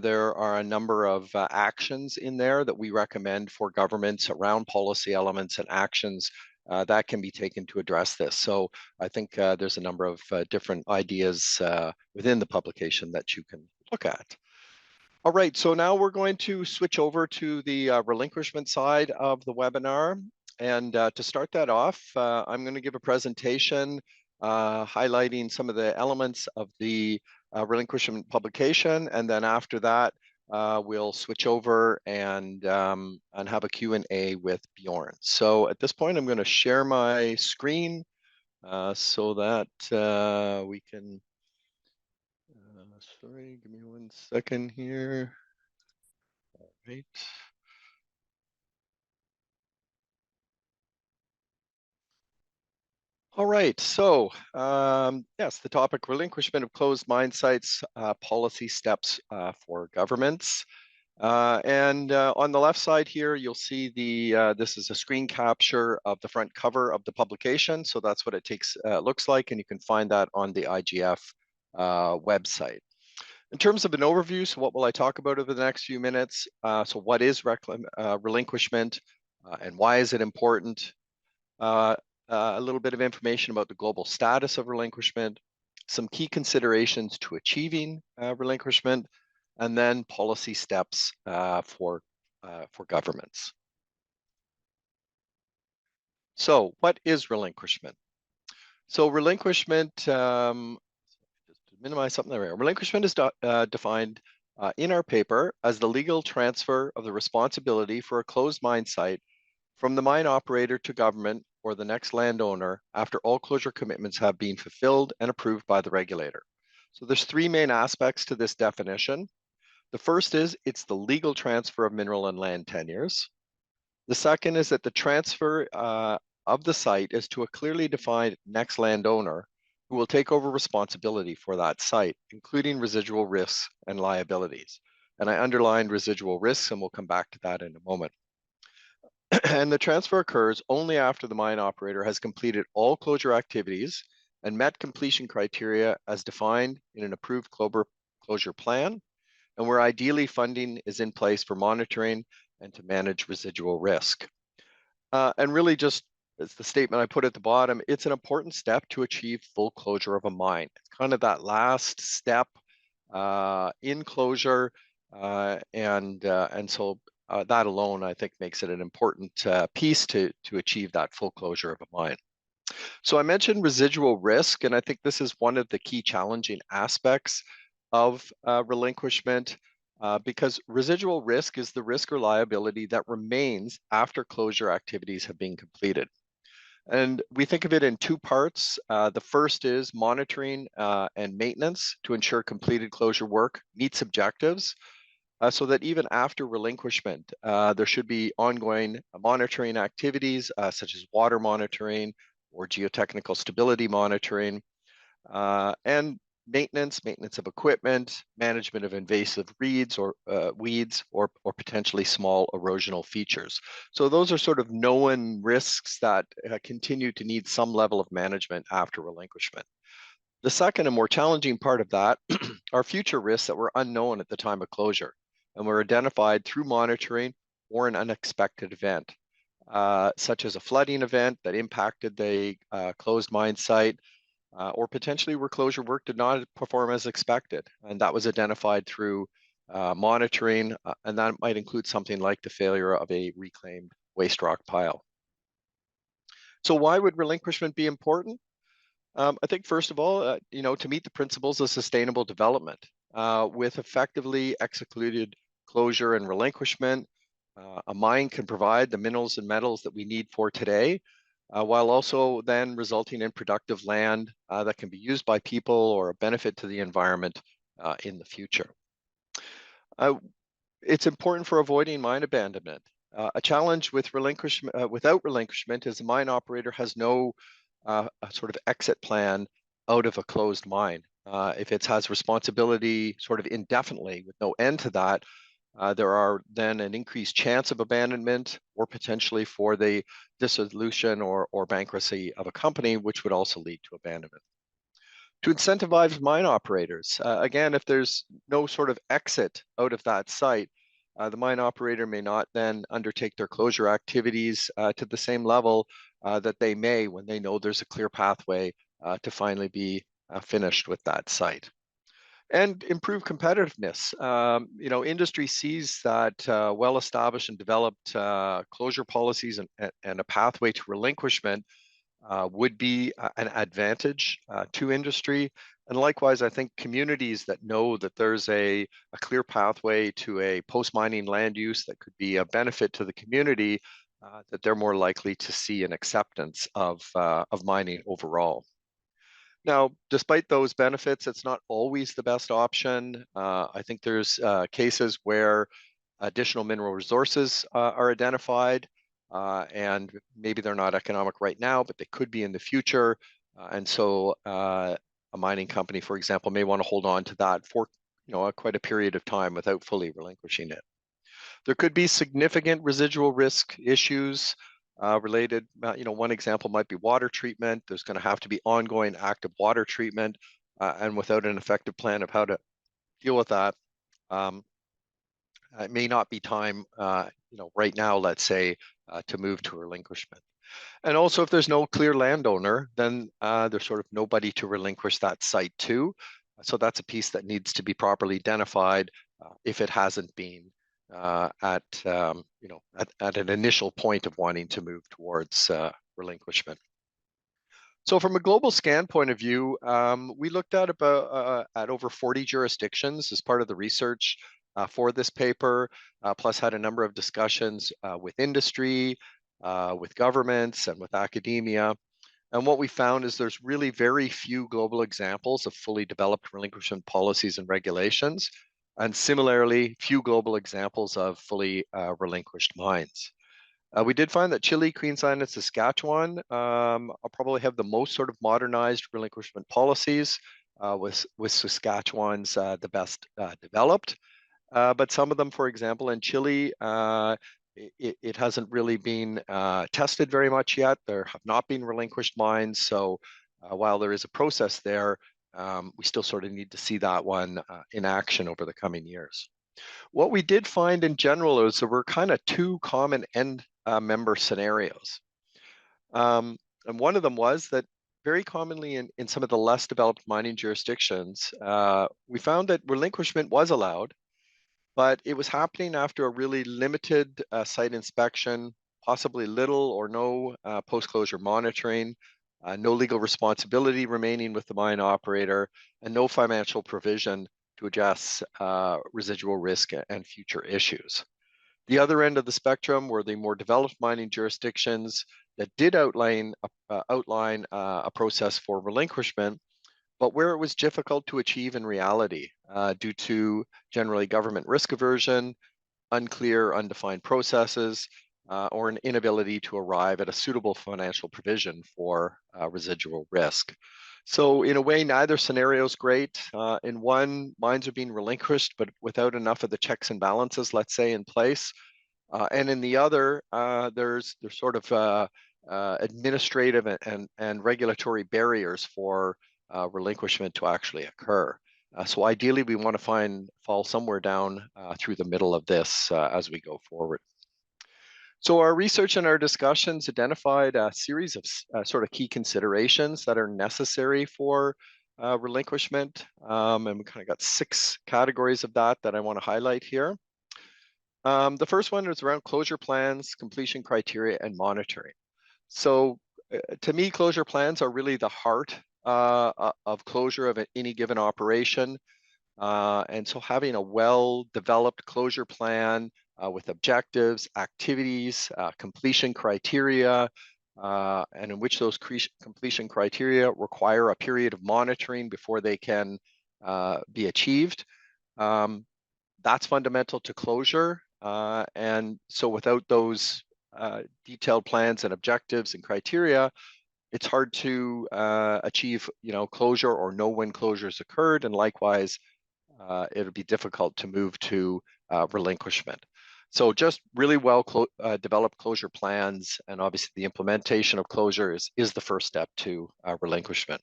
There are a number of actions in there that we recommend for governments around policy elements and actions that can be taken to address this. So I think there's a number of different ideas within the publication that you can look at. All right, so now we're going to switch over to the relinquishment side of the webinar. And to start that off, I'm going to give a presentation highlighting some of the elements of the relinquishment publication, and then after that, we'll switch over and have a Q&A with Bjorn. So at this point, I'm going to share my screen so that we can. Sorry, give me 1 second here. All right. All right, so yes, the topic: relinquishment of closed mine sites, policy steps for governments. And on the left side here, you'll see this is a screen capture of the front cover of the publication. So that's what it looks like, and you can find that on the IGF website. In terms of an overview, so what will I talk about over the next few minutes? So what is relinquishment and why is it important? A little bit of information about the global status of relinquishment, some key considerations to achieving relinquishment, and then policy steps for governments. So what is relinquishment? So relinquishment, just to minimize something there. Relinquishment is defined in our paper as the legal transfer of the responsibility for a closed mine site from the mine operator to government or the next landowner after all closure commitments have been fulfilled and approved by the regulator. So there's three main aspects to this definition. The first is it's the legal transfer of mineral and land tenures. The second is that the transfer of the site is to a clearly defined next landowner who will take over responsibility for that site, including residual risks and liabilities. And I underlined residual risks, and we'll come back to that in a moment. And the transfer occurs only after the mine operator has completed all closure activities and met completion criteria as defined in an approved closure plan, and where ideally funding is in place for monitoring and to manage residual risk. And really, just as the statement I put at the bottom, it's an important step to achieve full closure of a mine. It's kind of that last step in closure, and so that alone, I think, makes it an important piece to achieve that full closure of a mine. So I mentioned residual risk, and I think this is one of the key challenging aspects of relinquishment, because residual risk is the risk or liability that remains after closure activities have been completed. And we think of it in two parts. The first is monitoring and maintenance to ensure completed closure work meets objectives, so that even after relinquishment, there should be ongoing monitoring activities such as water monitoring or geotechnical stability monitoring, and maintenance of equipment, management of invasive weeds or potentially small erosional features. So those are sort of known risks that continue to need some level of management after relinquishment. The second and more challenging part of that are future risks that were unknown at the time of closure and were identified through monitoring or an unexpected event, such as a flooding event that impacted the closed mine site, or potentially where closure work did not perform as expected. And that was identified through monitoring, and that might include something like the failure of a reclaimed waste rock pile. So why would relinquishment be important? I think first of all, to meet the principles of sustainable development, with effectively executed closure and relinquishment, a mine can provide the minerals and metals that we need for today, while also then resulting in productive land that can be used by people or a benefit to the environment in the future. It's important for avoiding mine abandonment. A challenge with without relinquishment is the mine operator has no a sort of exit plan out of a closed mine. If it has responsibility sort of indefinitely with no end to that, there are then an increased chance of abandonment or potentially for the dissolution or bankruptcy of a company, which would also lead to abandonment. To incentivize mine operators, again, if there's no sort of exit out of that site, the mine operator may not then undertake their closure activities to the same level that they may when they know there's a clear pathway to finally be finished with that site. And improve competitiveness. Industry sees that well-established and developed closure policies and a pathway to relinquishment would be an advantage to industry. And likewise, I think communities that know that there's a clear pathway to a post-mining land use that could be a benefit to the community, that they're more likely to see an acceptance of mining overall. Now, despite those benefits, it's not always the best option. I think there's cases where additional mineral resources are identified, and maybe they're not economic right now, but they could be in the future. And so a mining company, for example, may want to hold on to that for quite a period of time without fully relinquishing it. There could be significant residual risk issues related. One example might be water treatment. There's going to have to be ongoing active water treatment, and without an effective plan of how to deal with that, it may not be time, right now, let's say, to move to relinquishment. And also, if there's no clear landowner, then there's sort of nobody to relinquish that site to. So that's a piece that needs to be properly identified if it hasn't been at an initial point of wanting to move towards relinquishment. So from a global scan point of view, we looked at over 40 jurisdictions as part of the research for this paper, plus had a number of discussions with industry, with governments, and with academia. And what we found is there's really very few global examples of fully developed relinquishment policies and regulations, and similarly, few global examples of fully relinquished mines. We did find that Chile, Queensland, and Saskatchewan probably have the most sort of modernized relinquishment policies, with Saskatchewan's the best developed. But some of them, for example, in Chile, it hasn't really been tested very much yet. There have not been relinquished mines. So while there is a process there, we still sort of need to see that one in action over the coming years. What we did find in general is there were kind of two common end member scenarios. And one of them was that very commonly in some of the less developed mining jurisdictions, we found that relinquishment was allowed, but it was happening after a really limited site inspection, possibly little or no post-closure monitoring, no legal responsibility remaining with the mine operator, and no financial provision to address residual risk and future issues. The other end of the spectrum were the more developed mining jurisdictions that did outline a process for relinquishment, but where it was difficult to achieve in reality due to generally government risk aversion, unclear, undefined processes, or an inability to arrive at a suitable financial provision for residual risk. So in a way, neither scenario is great. In one, mines are being relinquished, but without enough of the checks and balances, let's say, in place. And in the other, there's sort of administrative and regulatory barriers for relinquishment to actually occur. So ideally, we want to fall somewhere down through the middle of this as we go forward. So our research and our discussions identified a series of sort of key considerations that are necessary for relinquishment. And we kind of got 6 categories of that I want to highlight here. The first one is around closure plans, completion criteria, and monitoring. So to me, closure plans are really the heart of closure of any given operation. And so having a well-developed closure plan with objectives, activities, completion criteria, and in which those completion criteria require a period of monitoring before they can be achieved. That's fundamental to closure. And so without those detailed plans and objectives and criteria, it's hard to achieve, closure or know when closures occurred, and likewise, it'll be difficult to move to relinquishment. So just really well developed closure plans, and obviously the implementation of closure is the first step to relinquishment.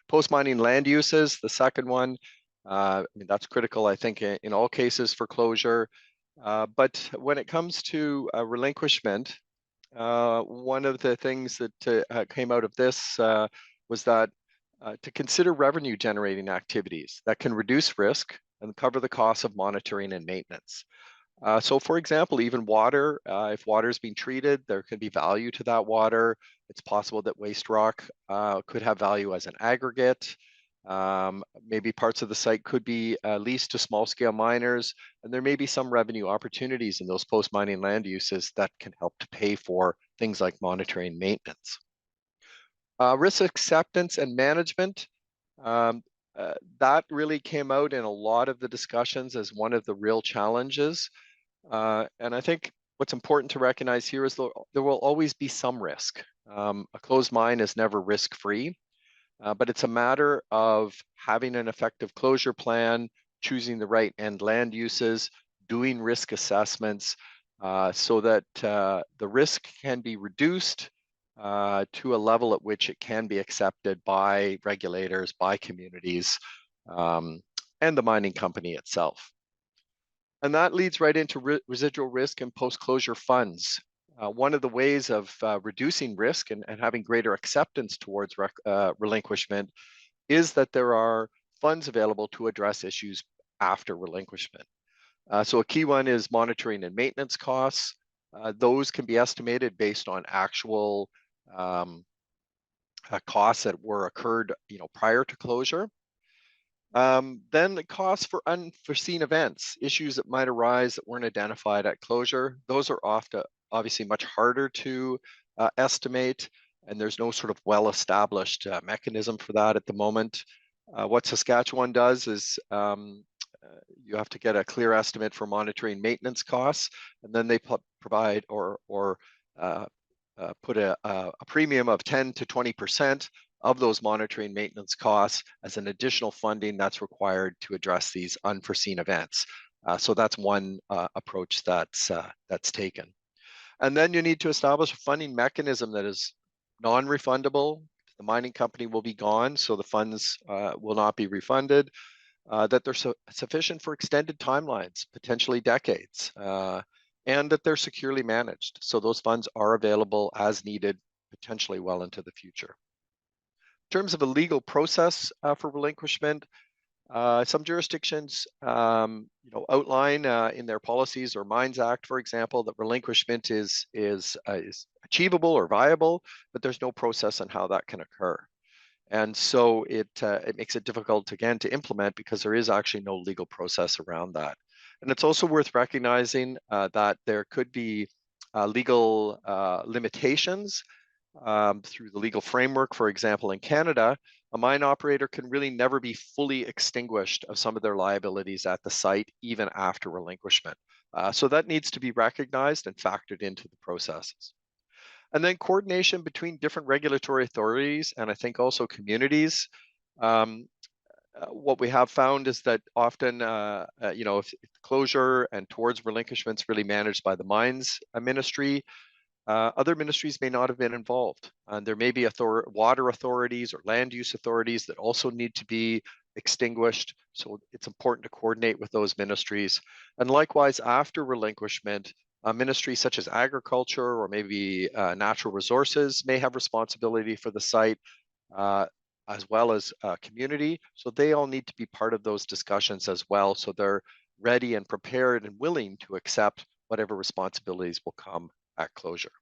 Post-mining land uses, the second one. I mean, that's critical, I think, in all cases for closure. But when it comes to relinquishment, one of the things that came out of this was that to consider revenue generating activities that can reduce risk and cover the costs of monitoring and maintenance. So for example, even water, if water is being treated, there could be value to that water. It's possible that waste rock could have value as an aggregate. Maybe parts of the site could be leased to small scale miners, and there may be some revenue opportunities in those post-mining land uses that can help to pay for things like monitoring and maintenance. Risk acceptance and management, that really came out in a lot of the discussions as one of the real challenges. And I think what's important to recognize here is there will always be some risk. A closed mine is never risk-free, but it's a matter of having an effective closure plan, choosing the right end land uses, doing risk assessments so that the risk can be reduced to a level at which it can be accepted by regulators, by communities, and the mining company itself. And that leads right into residual risk and post-closure funds. One of the ways of reducing risk and having greater acceptance towards relinquishment is that there are funds available to address issues after relinquishment. So a key one is monitoring and maintenance costs. Those can be estimated based on actual costs that were occurred, prior to closure. Then the costs for unforeseen events, issues that might arise that weren't identified at closure. Those are obviously much harder to estimate, and there's no sort of well-established mechanism for that at the moment. What Saskatchewan does is you have to get a clear estimate for monitoring maintenance costs, and then they provide or put a premium of 10 to 20% of those monitoring maintenance costs as an additional funding that's required to address these unforeseen events. So that's one approach that's taken. And then you need to establish a funding mechanism that is non-refundable. The mining company will be gone, so the funds will not be refunded. That they're sufficient for extended timelines, potentially decades, and that they're securely managed. So those funds are available as needed, potentially well into the future. In terms of a legal process for relinquishment, Some jurisdictions, outline in their policies or Mines Act, for example, that relinquishment is achievable or viable, but there's no process on how that can occur. And so it makes it difficult, again, to implement because there is actually no legal process around that. And it's also worth recognizing that there could be legal limitations through the legal framework. For example, in Canada, a mine operator can really never be fully extinguished of some of their liabilities at the site, even after relinquishment. So that needs to be recognized and factored into the processes. And then coordination between different regulatory authorities and I think also communities. What we have found is that often, if closure and towards relinquishment is really managed by the mines ministry, other ministries may not have been involved. And there may be water authorities or land use authorities that also need to be extinguished. So it's important to coordinate with those ministries. And likewise, after relinquishment, ministries such as agriculture or maybe natural resources may have responsibility for the site, as well as community. So they all need to be part of those discussions as well. So they're ready and prepared and willing to accept whatever responsibilities will come at closure.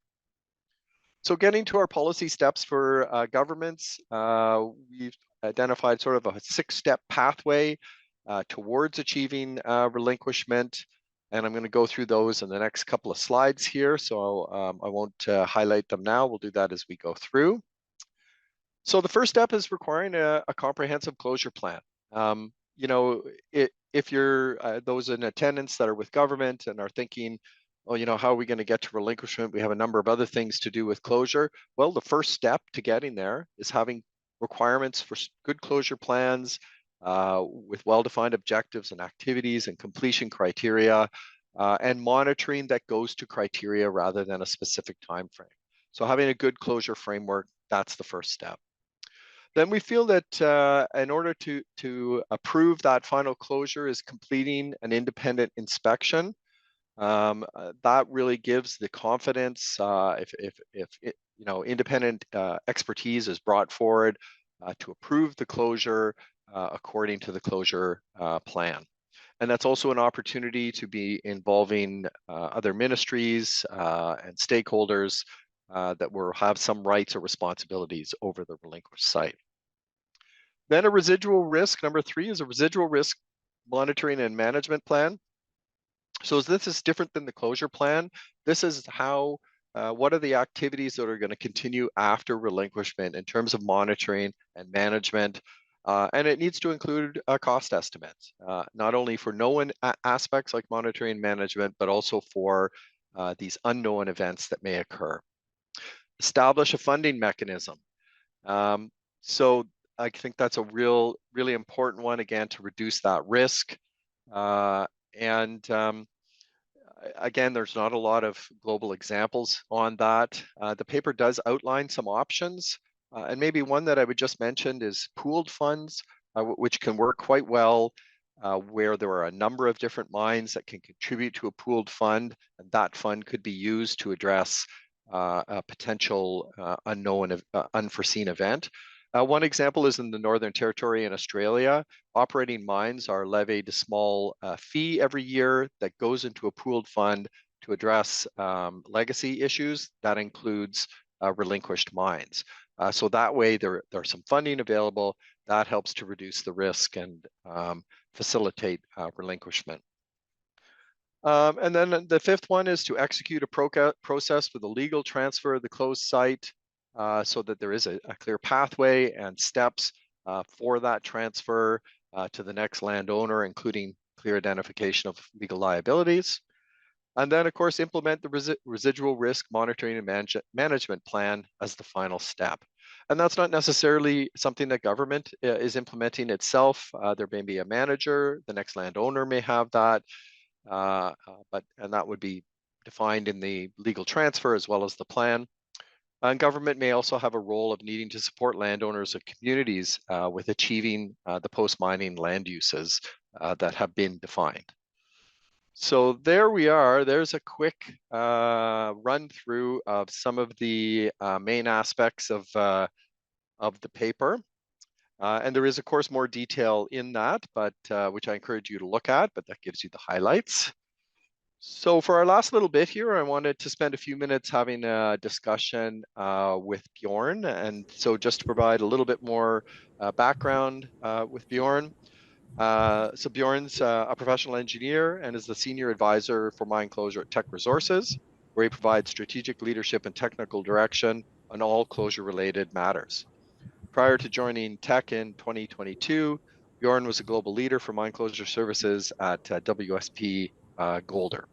So getting to our policy steps for governments, we've identified sort of a 6-step pathway towards achieving relinquishment. And I'm going to go through those in the next couple of slides here. So I won't highlight them now. We'll do that as we go through. So the first step is requiring a comprehensive closure plan. If you're those in attendance that are with government and are thinking, oh, how are we going to get to relinquishment? We have a number of other things to do with closure. Well, the first step to getting there is having requirements for good closure plans with well-defined objectives and activities and completion criteria and monitoring that goes to criteria rather than a specific time frame. So having a good closure framework, that's the first step. Then we feel that in order to approve that final closure is completing an independent inspection. That really gives the confidence if independent expertise is brought forward to approve the closure according to the closure plan. And that's also an opportunity to be involving other ministries and stakeholders that will have some rights or responsibilities over the relinquished site. Then a residual risk, number 3 is a residual risk monitoring and management plan. So this is different than the closure plan. This is how, what are the activities that are going to continue after relinquishment in terms of monitoring and management. And it needs to include cost estimates, not only for known aspects like monitoring and management, but also for these unknown events that may occur. Establish a funding mechanism. So I think that's a really important one, again, to reduce that risk. Again, there's not a lot of global examples on that. The paper does outline some options, and maybe one that I would just mention is pooled funds, which can work quite well, where there are a number of different mines that can contribute to a pooled fund, and that fund could be used to address a potential unknown, unforeseen event. One example is in the Northern Territory in Australia. Operating mines are levied a small fee every year that goes into a pooled fund to address legacy issues. That includes relinquished mines. So that way there's some funding available that helps to reduce the risk and facilitate relinquishment. And then the 5th one is to execute a process for the legal transfer of the closed site so that there is a clear pathway and steps for that transfer to the next landowner, including clear identification of legal liabilities. And then, of course, implement the residual risk monitoring and management plan as the final step. And that's not necessarily something that government is implementing itself. There may be a manager, the next landowner may have that, and that would be defined in the legal transfer as well as the plan. And government may also have a role of needing to support landowners and communities with achieving the post-mining land uses that have been defined. So there we are. There's a quick run through of some of the main aspects of the paper. And there is, of course, more detail in that, but which I encourage you to look at, but that gives you the highlights. So for our last little bit here, I wanted to spend a few minutes having a discussion with Bjorn. And so just to provide a little bit more background with Bjorn. So Bjorn's a professional engineer and is the senior advisor for mine closure at Teck Resources, where he provides strategic leadership and technical direction on all closure-related matters. Prior to joining Teck in 2022, Bjorn was a global leader for mine closure services at WSP Golder.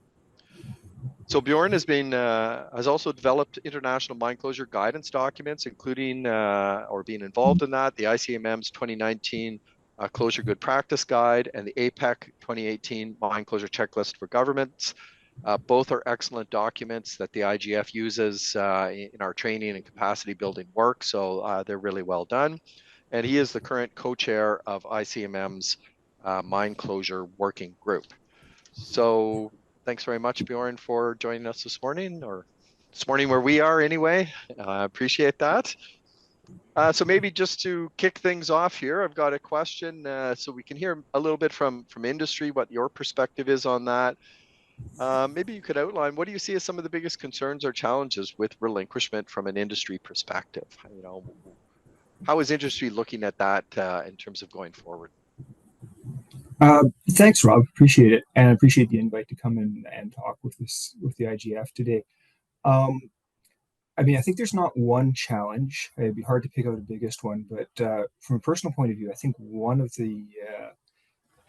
So Bjorn has also developed international mine closure guidance documents, including or being involved in that, the ICMM's 2019 Closure Good Practice Guide and the APEC 2018 Mine Closure Checklist for Governments. Both are excellent documents that the IGF uses in our training and capacity building work, so they're really well done. And he is the current co-chair of ICMM's Mine Closure Working Group. So thanks very much, Bjorn, for joining us this morning, or this morning where we are anyway. I appreciate that. So maybe just to kick things off here, I've got a question so we can hear a little bit from industry, what your perspective is on that. Maybe you could outline, what do you see as some of the biggest concerns or challenges with relinquishment from an industry perspective? You know, how is industry looking at that in terms of going forward? Thanks, Rob. Appreciate it, and appreciate the invite to come in and talk with the IGF today. I mean, I think there's not one challenge. It'd be hard to pick out the biggest one, but from a personal point of view, I think one of the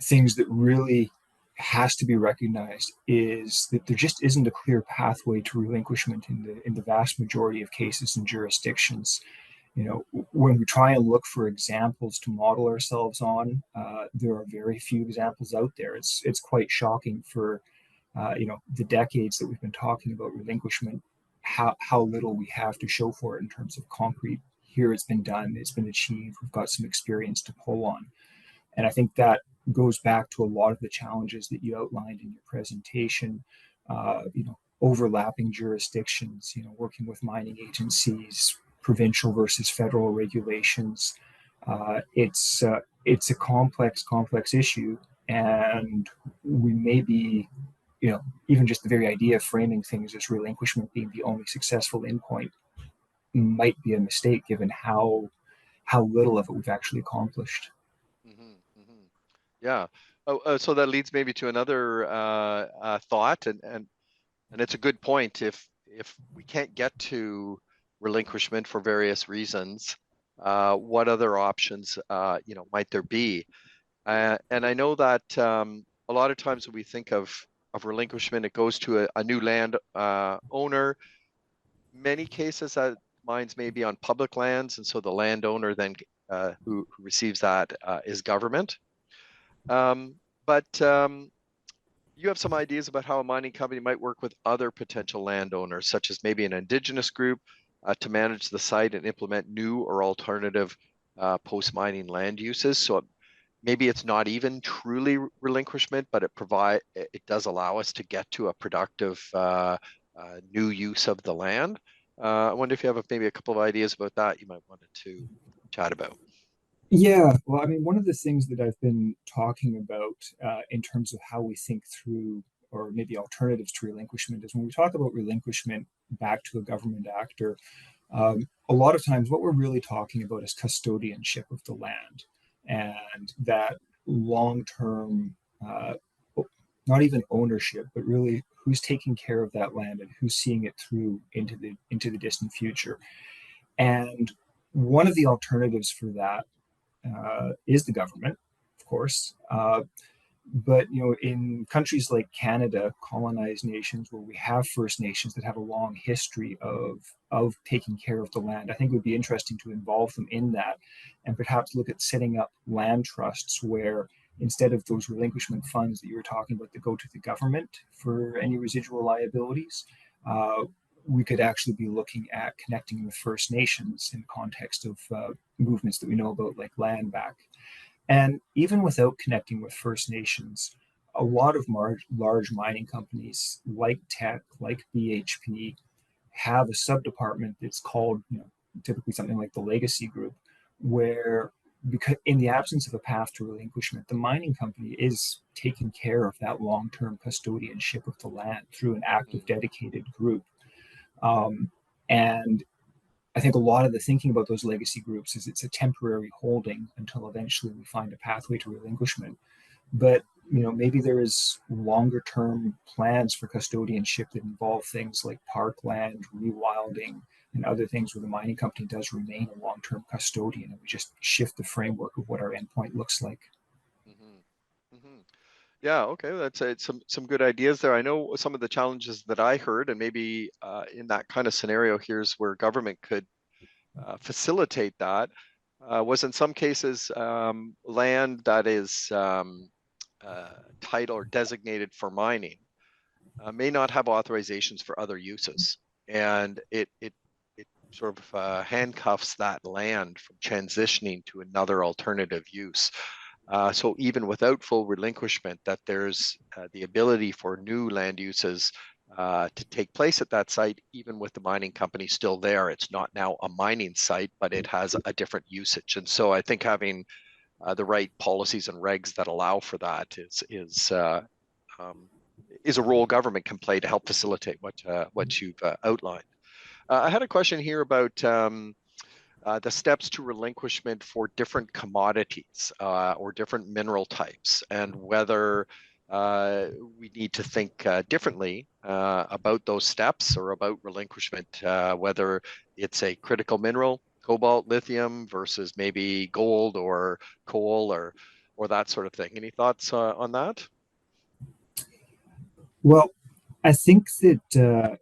things that really has to be recognized is that there just isn't a clear pathway to relinquishment in the vast majority of cases and jurisdictions. You know, when we try and look for examples to model ourselves on, there are very few examples out there. It's quite shocking for you know, the decades that we've been talking about relinquishment, how little we have to show for it in terms of concrete. Here it's been done, it's been achieved, we've got some experience to pull on. And I think that goes back to a lot of the challenges that you outlined in your presentation, you know, overlapping jurisdictions, you know, working with mining agencies, provincial versus federal regulations. It's a complex issue, and we may be, you know, even just the very idea of framing things as relinquishment being the only successful endpoint might be a mistake, given how little of it we've actually accomplished. Yeah. So that leads maybe to another thought, and it's a good point. If we can't get to relinquishment for various reasons, what other options you know, might there be? And I know that a lot of times when we think of relinquishment, it goes to a new land owner. Many cases that mines may be on public lands, and so the landowner then who receives that is government. But you have some ideas about how a mining company might work with other potential landowners, such as maybe an indigenous group, to manage the site and implement new or alternative post-mining land uses. So maybe it's not even truly relinquishment, but it does allow us to get to a productive new use of the land. I wonder if you have maybe a couple of ideas about that you might want to chat about. Yeah, well, I mean, one of the things that I've been talking about in terms of how we think through, or maybe alternatives to relinquishment, is when we talk about relinquishment back to a government actor, a lot of times what we're really talking about is custodianship of the land, and that long-term, not even ownership, but really who's taking care of that land and who's seeing it through into the distant future. And one of the alternatives for that is the government, of course. But you know, in countries like Canada, colonized nations where we have First Nations that have a long history of taking care of the land, I think it would be interesting to involve them in that, and perhaps look at setting up land trusts where, instead of those relinquishment funds that you were talking about that go to the government for any residual liabilities, we could actually be looking at connecting with First Nations in the context of movements that we know about, like land back. And even without connecting with First Nations, a lot of large mining companies like Teck, like BHP, have a sub-department that's called, you know, typically something like the Legacy Group, where because in the absence of a path to relinquishment, the mining company is taking care of that long-term custodianship of the land through an active, dedicated group. And I think a lot of the thinking about those legacy groups is it's a temporary holding until eventually we find a pathway to relinquishment. But maybe there is longer term plans for custodianship that involve things like parkland, rewilding, and other things where the mining company does remain a long-term custodian, and we just shift the framework of what our endpoint looks like. Yeah, okay, that's some good ideas there. I know some of the challenges that I heard, and maybe in that kind of scenario, here's where government could facilitate that, was in some cases land that is title or designated for mining may not have authorizations for other uses, and it sort of handcuffs that land from transitioning to another alternative use. So even without full relinquishment, that there's the ability for new land uses to take place at that site, even with the mining company still there. It's not now a mining site, but it has a different usage. And so I think having the right policies and regs that allow for that is a role government can play to help facilitate what you've outlined. I had a question here about the steps to relinquishment for different commodities or different mineral types, and whether we need to think differently about those steps or about relinquishment, whether it's a critical mineral, cobalt, lithium, versus maybe gold or coal or that sort of thing. Any thoughts on that? Well, I think that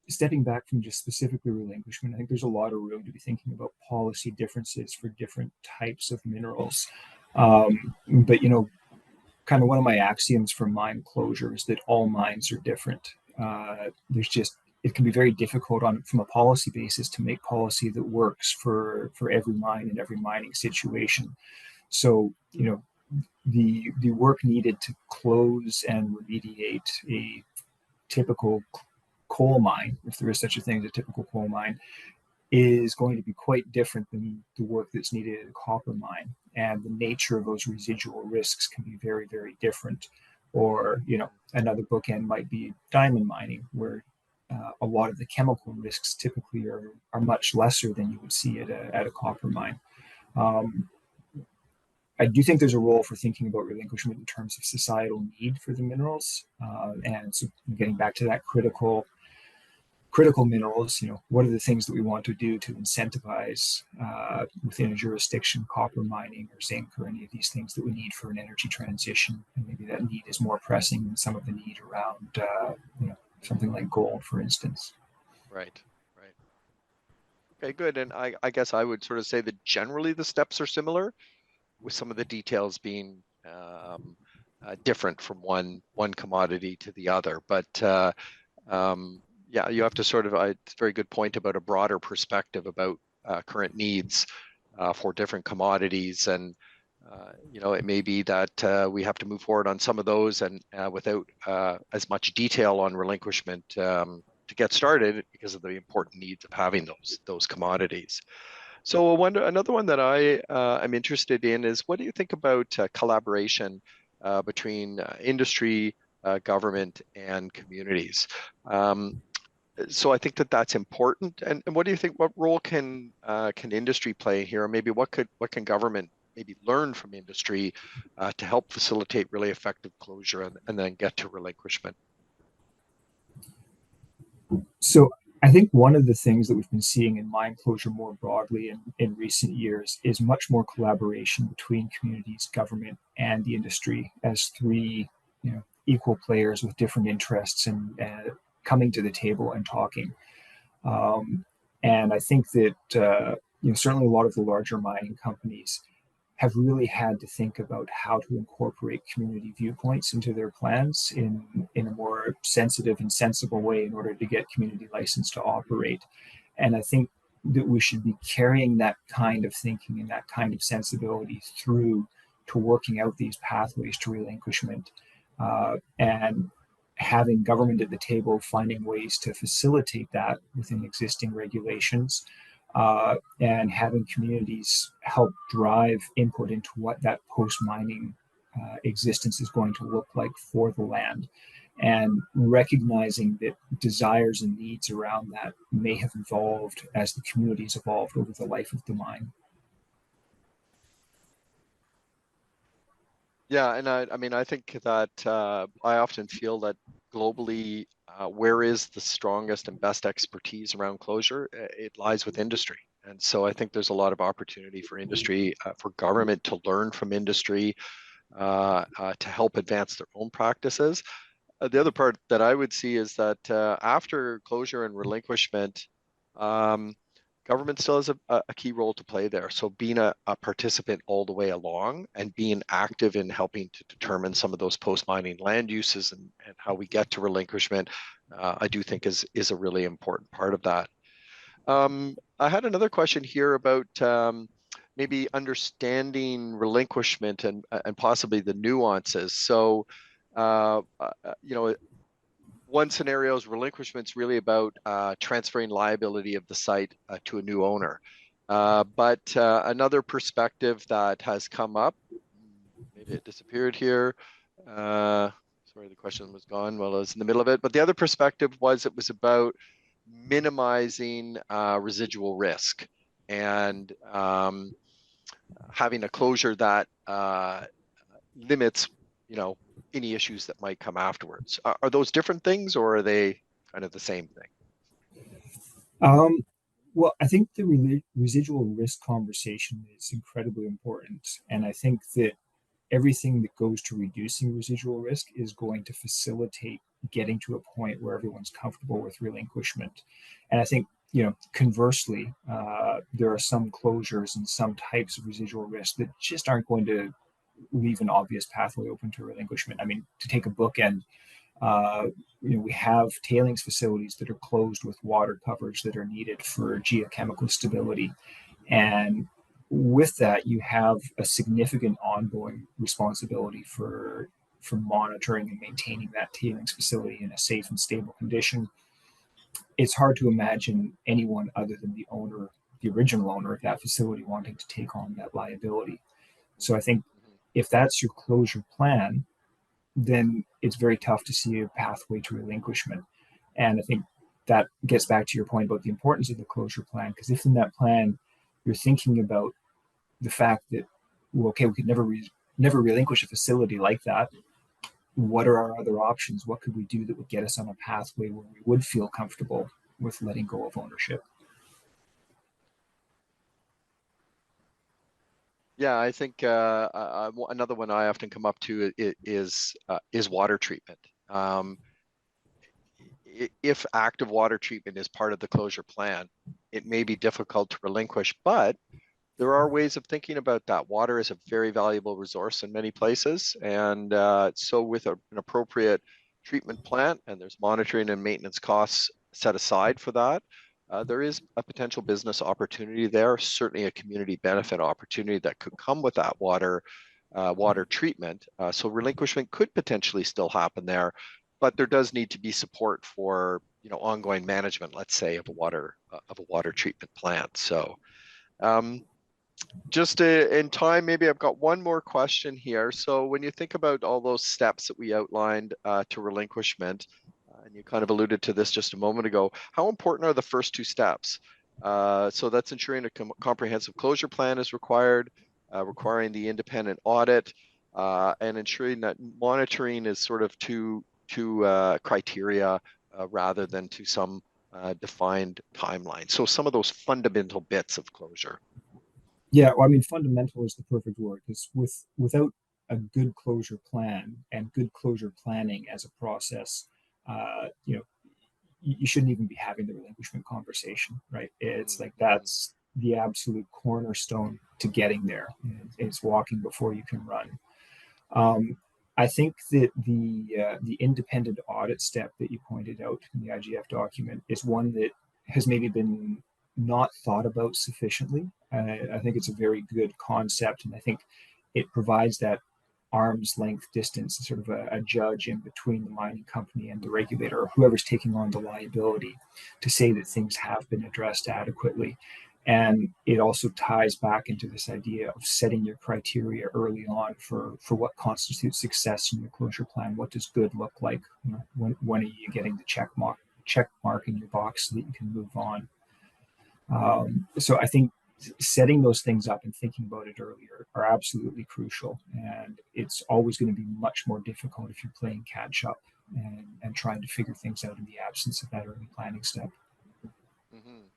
stepping back from just specifically relinquishment, I think there's a lot of room to be thinking about policy differences for different types of minerals. But kind of one of my axioms for mine closure is that all mines are different. It can be very difficult from a policy basis to make policy that works for every mine and every mining situation. So the work needed to close and remediate a typical coal mine, if there is such a thing as a typical coal mine, is going to be quite different than the work that's needed at a copper mine. And the nature of those residual risks can be very, very different. Or, another bookend might be diamond mining, where a lot of the chemical risks typically are much lesser than you would see at a copper mine. I do think there's a role for thinking about relinquishment in terms of societal need for the minerals. And so getting back to that critical minerals, what are the things that we want to do to incentivize within a jurisdiction, copper mining or zinc or any of these things that we need for an energy transition? And maybe that need is more pressing than some of the need around something like gold, for instance. Right. Okay, good. And I guess I would sort of say that generally the steps are similar, with some of the details being different from one commodity to the other. But yeah, you have to sort of, it's a very good point about a broader perspective about current needs for different commodities. And, it may be that we have to move forward on some of those and without as much detail on relinquishment to get started because of the important needs of having those commodities. So another one that I am interested in is, what do you think about collaboration between industry, government, and communities? So I think that's important. And what do you think? What role can industry play here? Or maybe what can government maybe learn from industry to help facilitate really effective closure and then get to relinquishment? So I think one of the things that we've been seeing in mine closure more broadly in recent years is much more collaboration between communities, government, and the industry as three equal players with different interests and coming to the table and talking. And I think that certainly a lot of the larger mining companies have really had to think about how to incorporate community viewpoints into their plans in a more sensitive and sensible way in order to get community license to operate. And I think that we should be carrying that kind of thinking and that kind of sensibility through to working out these pathways to relinquishment, and having government at the table, finding ways to facilitate that within existing regulations, and having communities help drive input into what that post-mining existence is going to look like for the land, and recognizing that desires and needs around that may have evolved as the communities evolved over the life of the mine. Yeah, and I mean, I think that I often feel that globally, where is the strongest and best expertise around closure? It lies with industry. And so I think there's a lot of opportunity for industry, for government to learn from industry, to help advance their own practices. The other part that I would see is that after closure and relinquishment, government still has a key role to play there. So being a participant all the way along and being active in helping to determine some of those post-mining land uses and how we get to relinquishment, I do think is a really important part of that. I had another question here about maybe understanding relinquishment and possibly the nuances. So, you know, one scenario is relinquishment is really about transferring liability of the site to a new owner. But another perspective that has come up, maybe it disappeared here. Sorry, the question was gone while I was in the middle of it. But the other perspective was it was about minimizing residual risk and having a closure that limits, you know, any issues that might come afterwards. Are those different things, or are they kind of the same thing? Well, I think the residual risk conversation is incredibly important. And I think that everything that goes to reducing residual risk is going to facilitate getting to a point where everyone's comfortable with relinquishment. And I think, you know, conversely, there are some closures and some types of residual risk that just aren't going to leave an obvious pathway open to relinquishment. I mean, to take a bookend, you know, we have tailings facilities that are closed with water coverage that are needed for geochemical stability. And with that, you have a significant ongoing responsibility for monitoring and maintaining that tailings facility in a safe and stable condition. It's hard to imagine anyone other than the owner, the original owner of that facility, wanting to take on that liability. So I think if that's your closure plan, then it's very tough to see a pathway to relinquishment. And I think that gets back to your point about the importance of the closure plan, because if in that plan you're thinking about the fact that, well, okay, we could never relinquish a facility like that, what are our other options? What could we do that would get us on a pathway where we would feel comfortable with letting go of ownership? Yeah, I think another one I often come up to is water treatment. If active water treatment is part of the closure plan, it may be difficult to relinquish, but there are ways of thinking about that. Water is a very valuable resource in many places, and so with an appropriate treatment plant, and there's monitoring and maintenance costs set aside for that, there is a potential business opportunity there, certainly a community benefit opportunity that could come with that water treatment. So relinquishment could potentially still happen there, but there does need to be support for, you know, ongoing management, let's say, of a water treatment plant. So just in time, maybe I've got one more question here. So when you think about all those steps that we outlined to relinquishment, and you kind of alluded to this just a moment ago, how important are the first two steps? So that's ensuring a comprehensive closure plan is required, requiring the independent audit, and ensuring that monitoring is sort of to criteria rather than to some defined timeline. So some of those fundamental bits of closure. Yeah, well, I mean, fundamental is the perfect word, because without a good closure plan and good closure planning as a process, you know, you shouldn't even be having the relinquishment conversation, right? It's like that's the absolute cornerstone to getting there. It's walking before you can run. I think that the independent audit step that you pointed out in the IGF document is one that has maybe been not thought about sufficiently. I think it's a very good concept, and I think it provides that arm's length distance, sort of a judge in between the mining company and the regulator, or whoever's taking on the liability, to say that things have been addressed adequately. And it also ties back into this idea of setting your criteria early on for what constitutes success in your closure plan. What does good look like? You know, when are you getting the check mark in your box so that you can move on? So I think setting those things up and thinking about it earlier are absolutely crucial. And it's always going to be much more difficult if you're playing catch up and trying to figure things out in the absence of that early planning step. Mm-hmm.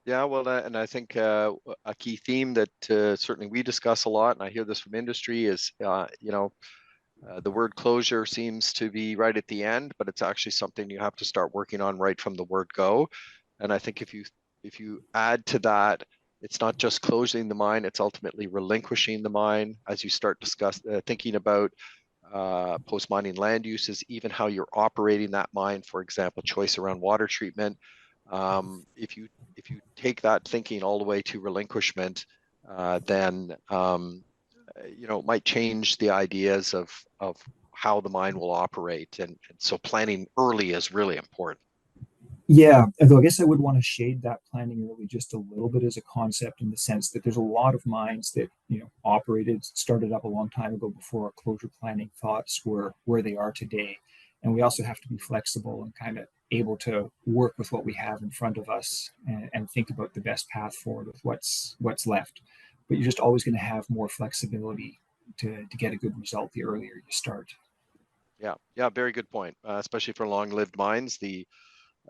Yeah, well, and I think a key theme that certainly we discuss a lot, and I hear this from industry, is the word closure seems to be right at the end, but it's actually something you have to start working on right from the word go. And I think if you add to that, it's not just closing the mine; it's ultimately relinquishing the mine as you start thinking about post-mining land uses, even how you're operating that mine. For example, choice around water treatment. If you take that thinking all the way to relinquishment, then it might change the ideas of how the mine will operate, and so planning early is really important. Yeah, although I guess I would want to shade that planning early just a little bit as a concept, in the sense that there's a lot of mines that started up a long time ago before our closure planning thoughts were where they are today, and we also have to be flexible and kind of able to work with what we have in front of us and think about the best path forward with what's left. But you're just always going to have more flexibility to get a good result the earlier you start. Yeah, very good point. Especially for long-lived mines, the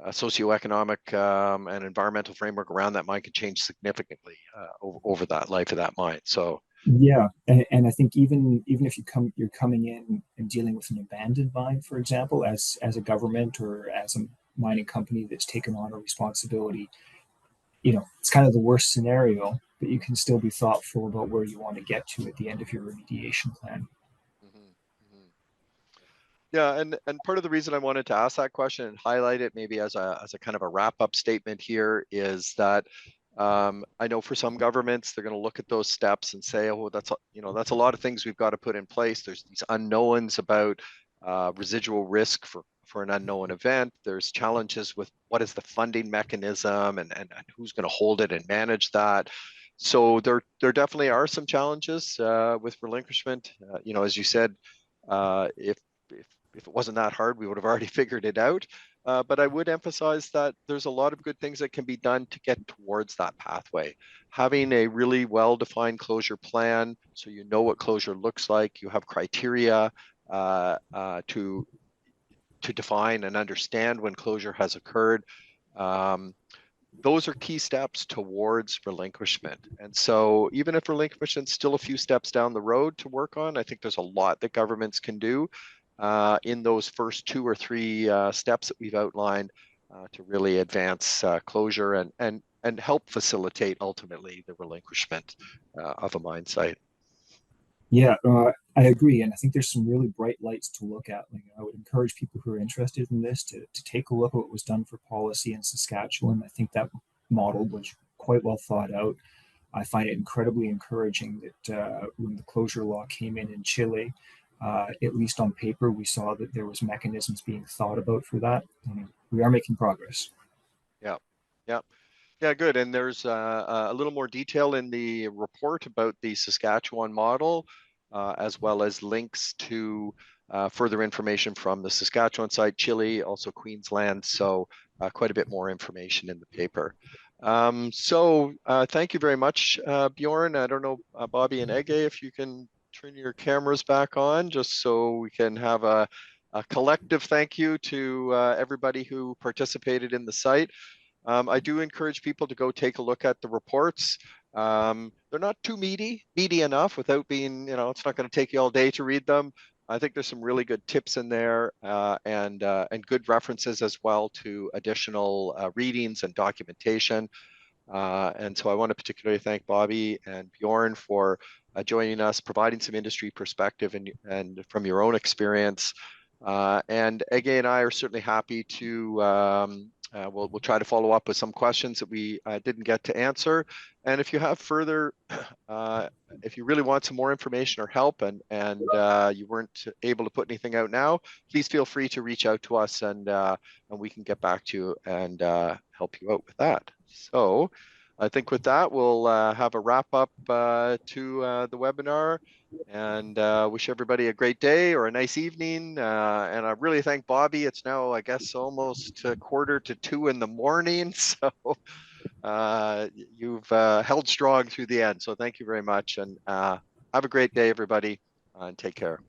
socioeconomic and environmental framework around that mine could change significantly over that life of that mine. So yeah, and I think even if you're coming in and dealing with an abandoned mine, for example, as a government or as a mining company that's taken on a responsibility, it's kind of the worst scenario, but you can still be thoughtful about where you want to get to at the end of your remediation plan. mm-hmm, mm-hmm. Yeah, and part of the reason I wanted to ask that question and highlight it maybe as a kind of a wrap-up statement here is that I know for some governments they're going to look at those steps and say, oh, that's a lot of things we've got to put in place. There's these unknowns about residual risk for an unknown event. There's challenges with what is the funding mechanism and who's going to hold it and manage that. So there definitely are some challenges with relinquishment. As you said, if it wasn't that hard, we would have already figured it out. But I would emphasize that there's a lot of good things that can be done to get towards that pathway. Having a really well-defined closure plan, so you know what closure looks like, you have criteria to define and understand when closure has occurred. Those are key steps towards relinquishment. And so even if relinquishment is still a few steps down the road to work on, I think there's a lot that governments can do in those first 2 or 3 steps that we've outlined to really advance closure and help facilitate ultimately the relinquishment of a mine site. Yeah, I agree, and I think there's some really bright lights to look at. Like, I would encourage people who are interested in this to take a look at what was done for policy in Saskatchewan. I think that model was quite well thought out. I find it incredibly encouraging that when the closure law came in Chile, at least on paper, we saw that there was mechanisms being thought about for that. And we are making progress. Yeah, good. And there's a little more detail in the report about the Saskatchewan model, as well as links to further information from the Saskatchewan site, Chile, also Queensland. So quite a bit more information in the paper. So thank you very much, Bjorn. I don't know, Bobbie and Ege, if you can turn your cameras back on, just so we can have a collective thank you to everybody who participated in the site. I do encourage people to go take a look at the reports. They're not too meaty enough without being, it's not going to take you all day to read them. I think there's some really good tips in there and good references as well to additional readings and documentation. And so I want to particularly thank Bobbie and Bjorn for joining us, providing some industry perspective and from your own experience. And Ege and I are certainly happy to we'll try to follow up with some questions that we didn't get to answer. And if you have further, if you really want some more information or help and you weren't able to put anything out now, please feel free to reach out to us and we can get back to you and help you out with that. So I think with that, we'll have a wrap up to the webinar, and wish everybody a great day or a nice evening. And I really thank Bobbie. It's now, I guess, almost 1:45 in the morning. So you've held strong through the end. So thank you very much, and have a great day, everybody, and take care.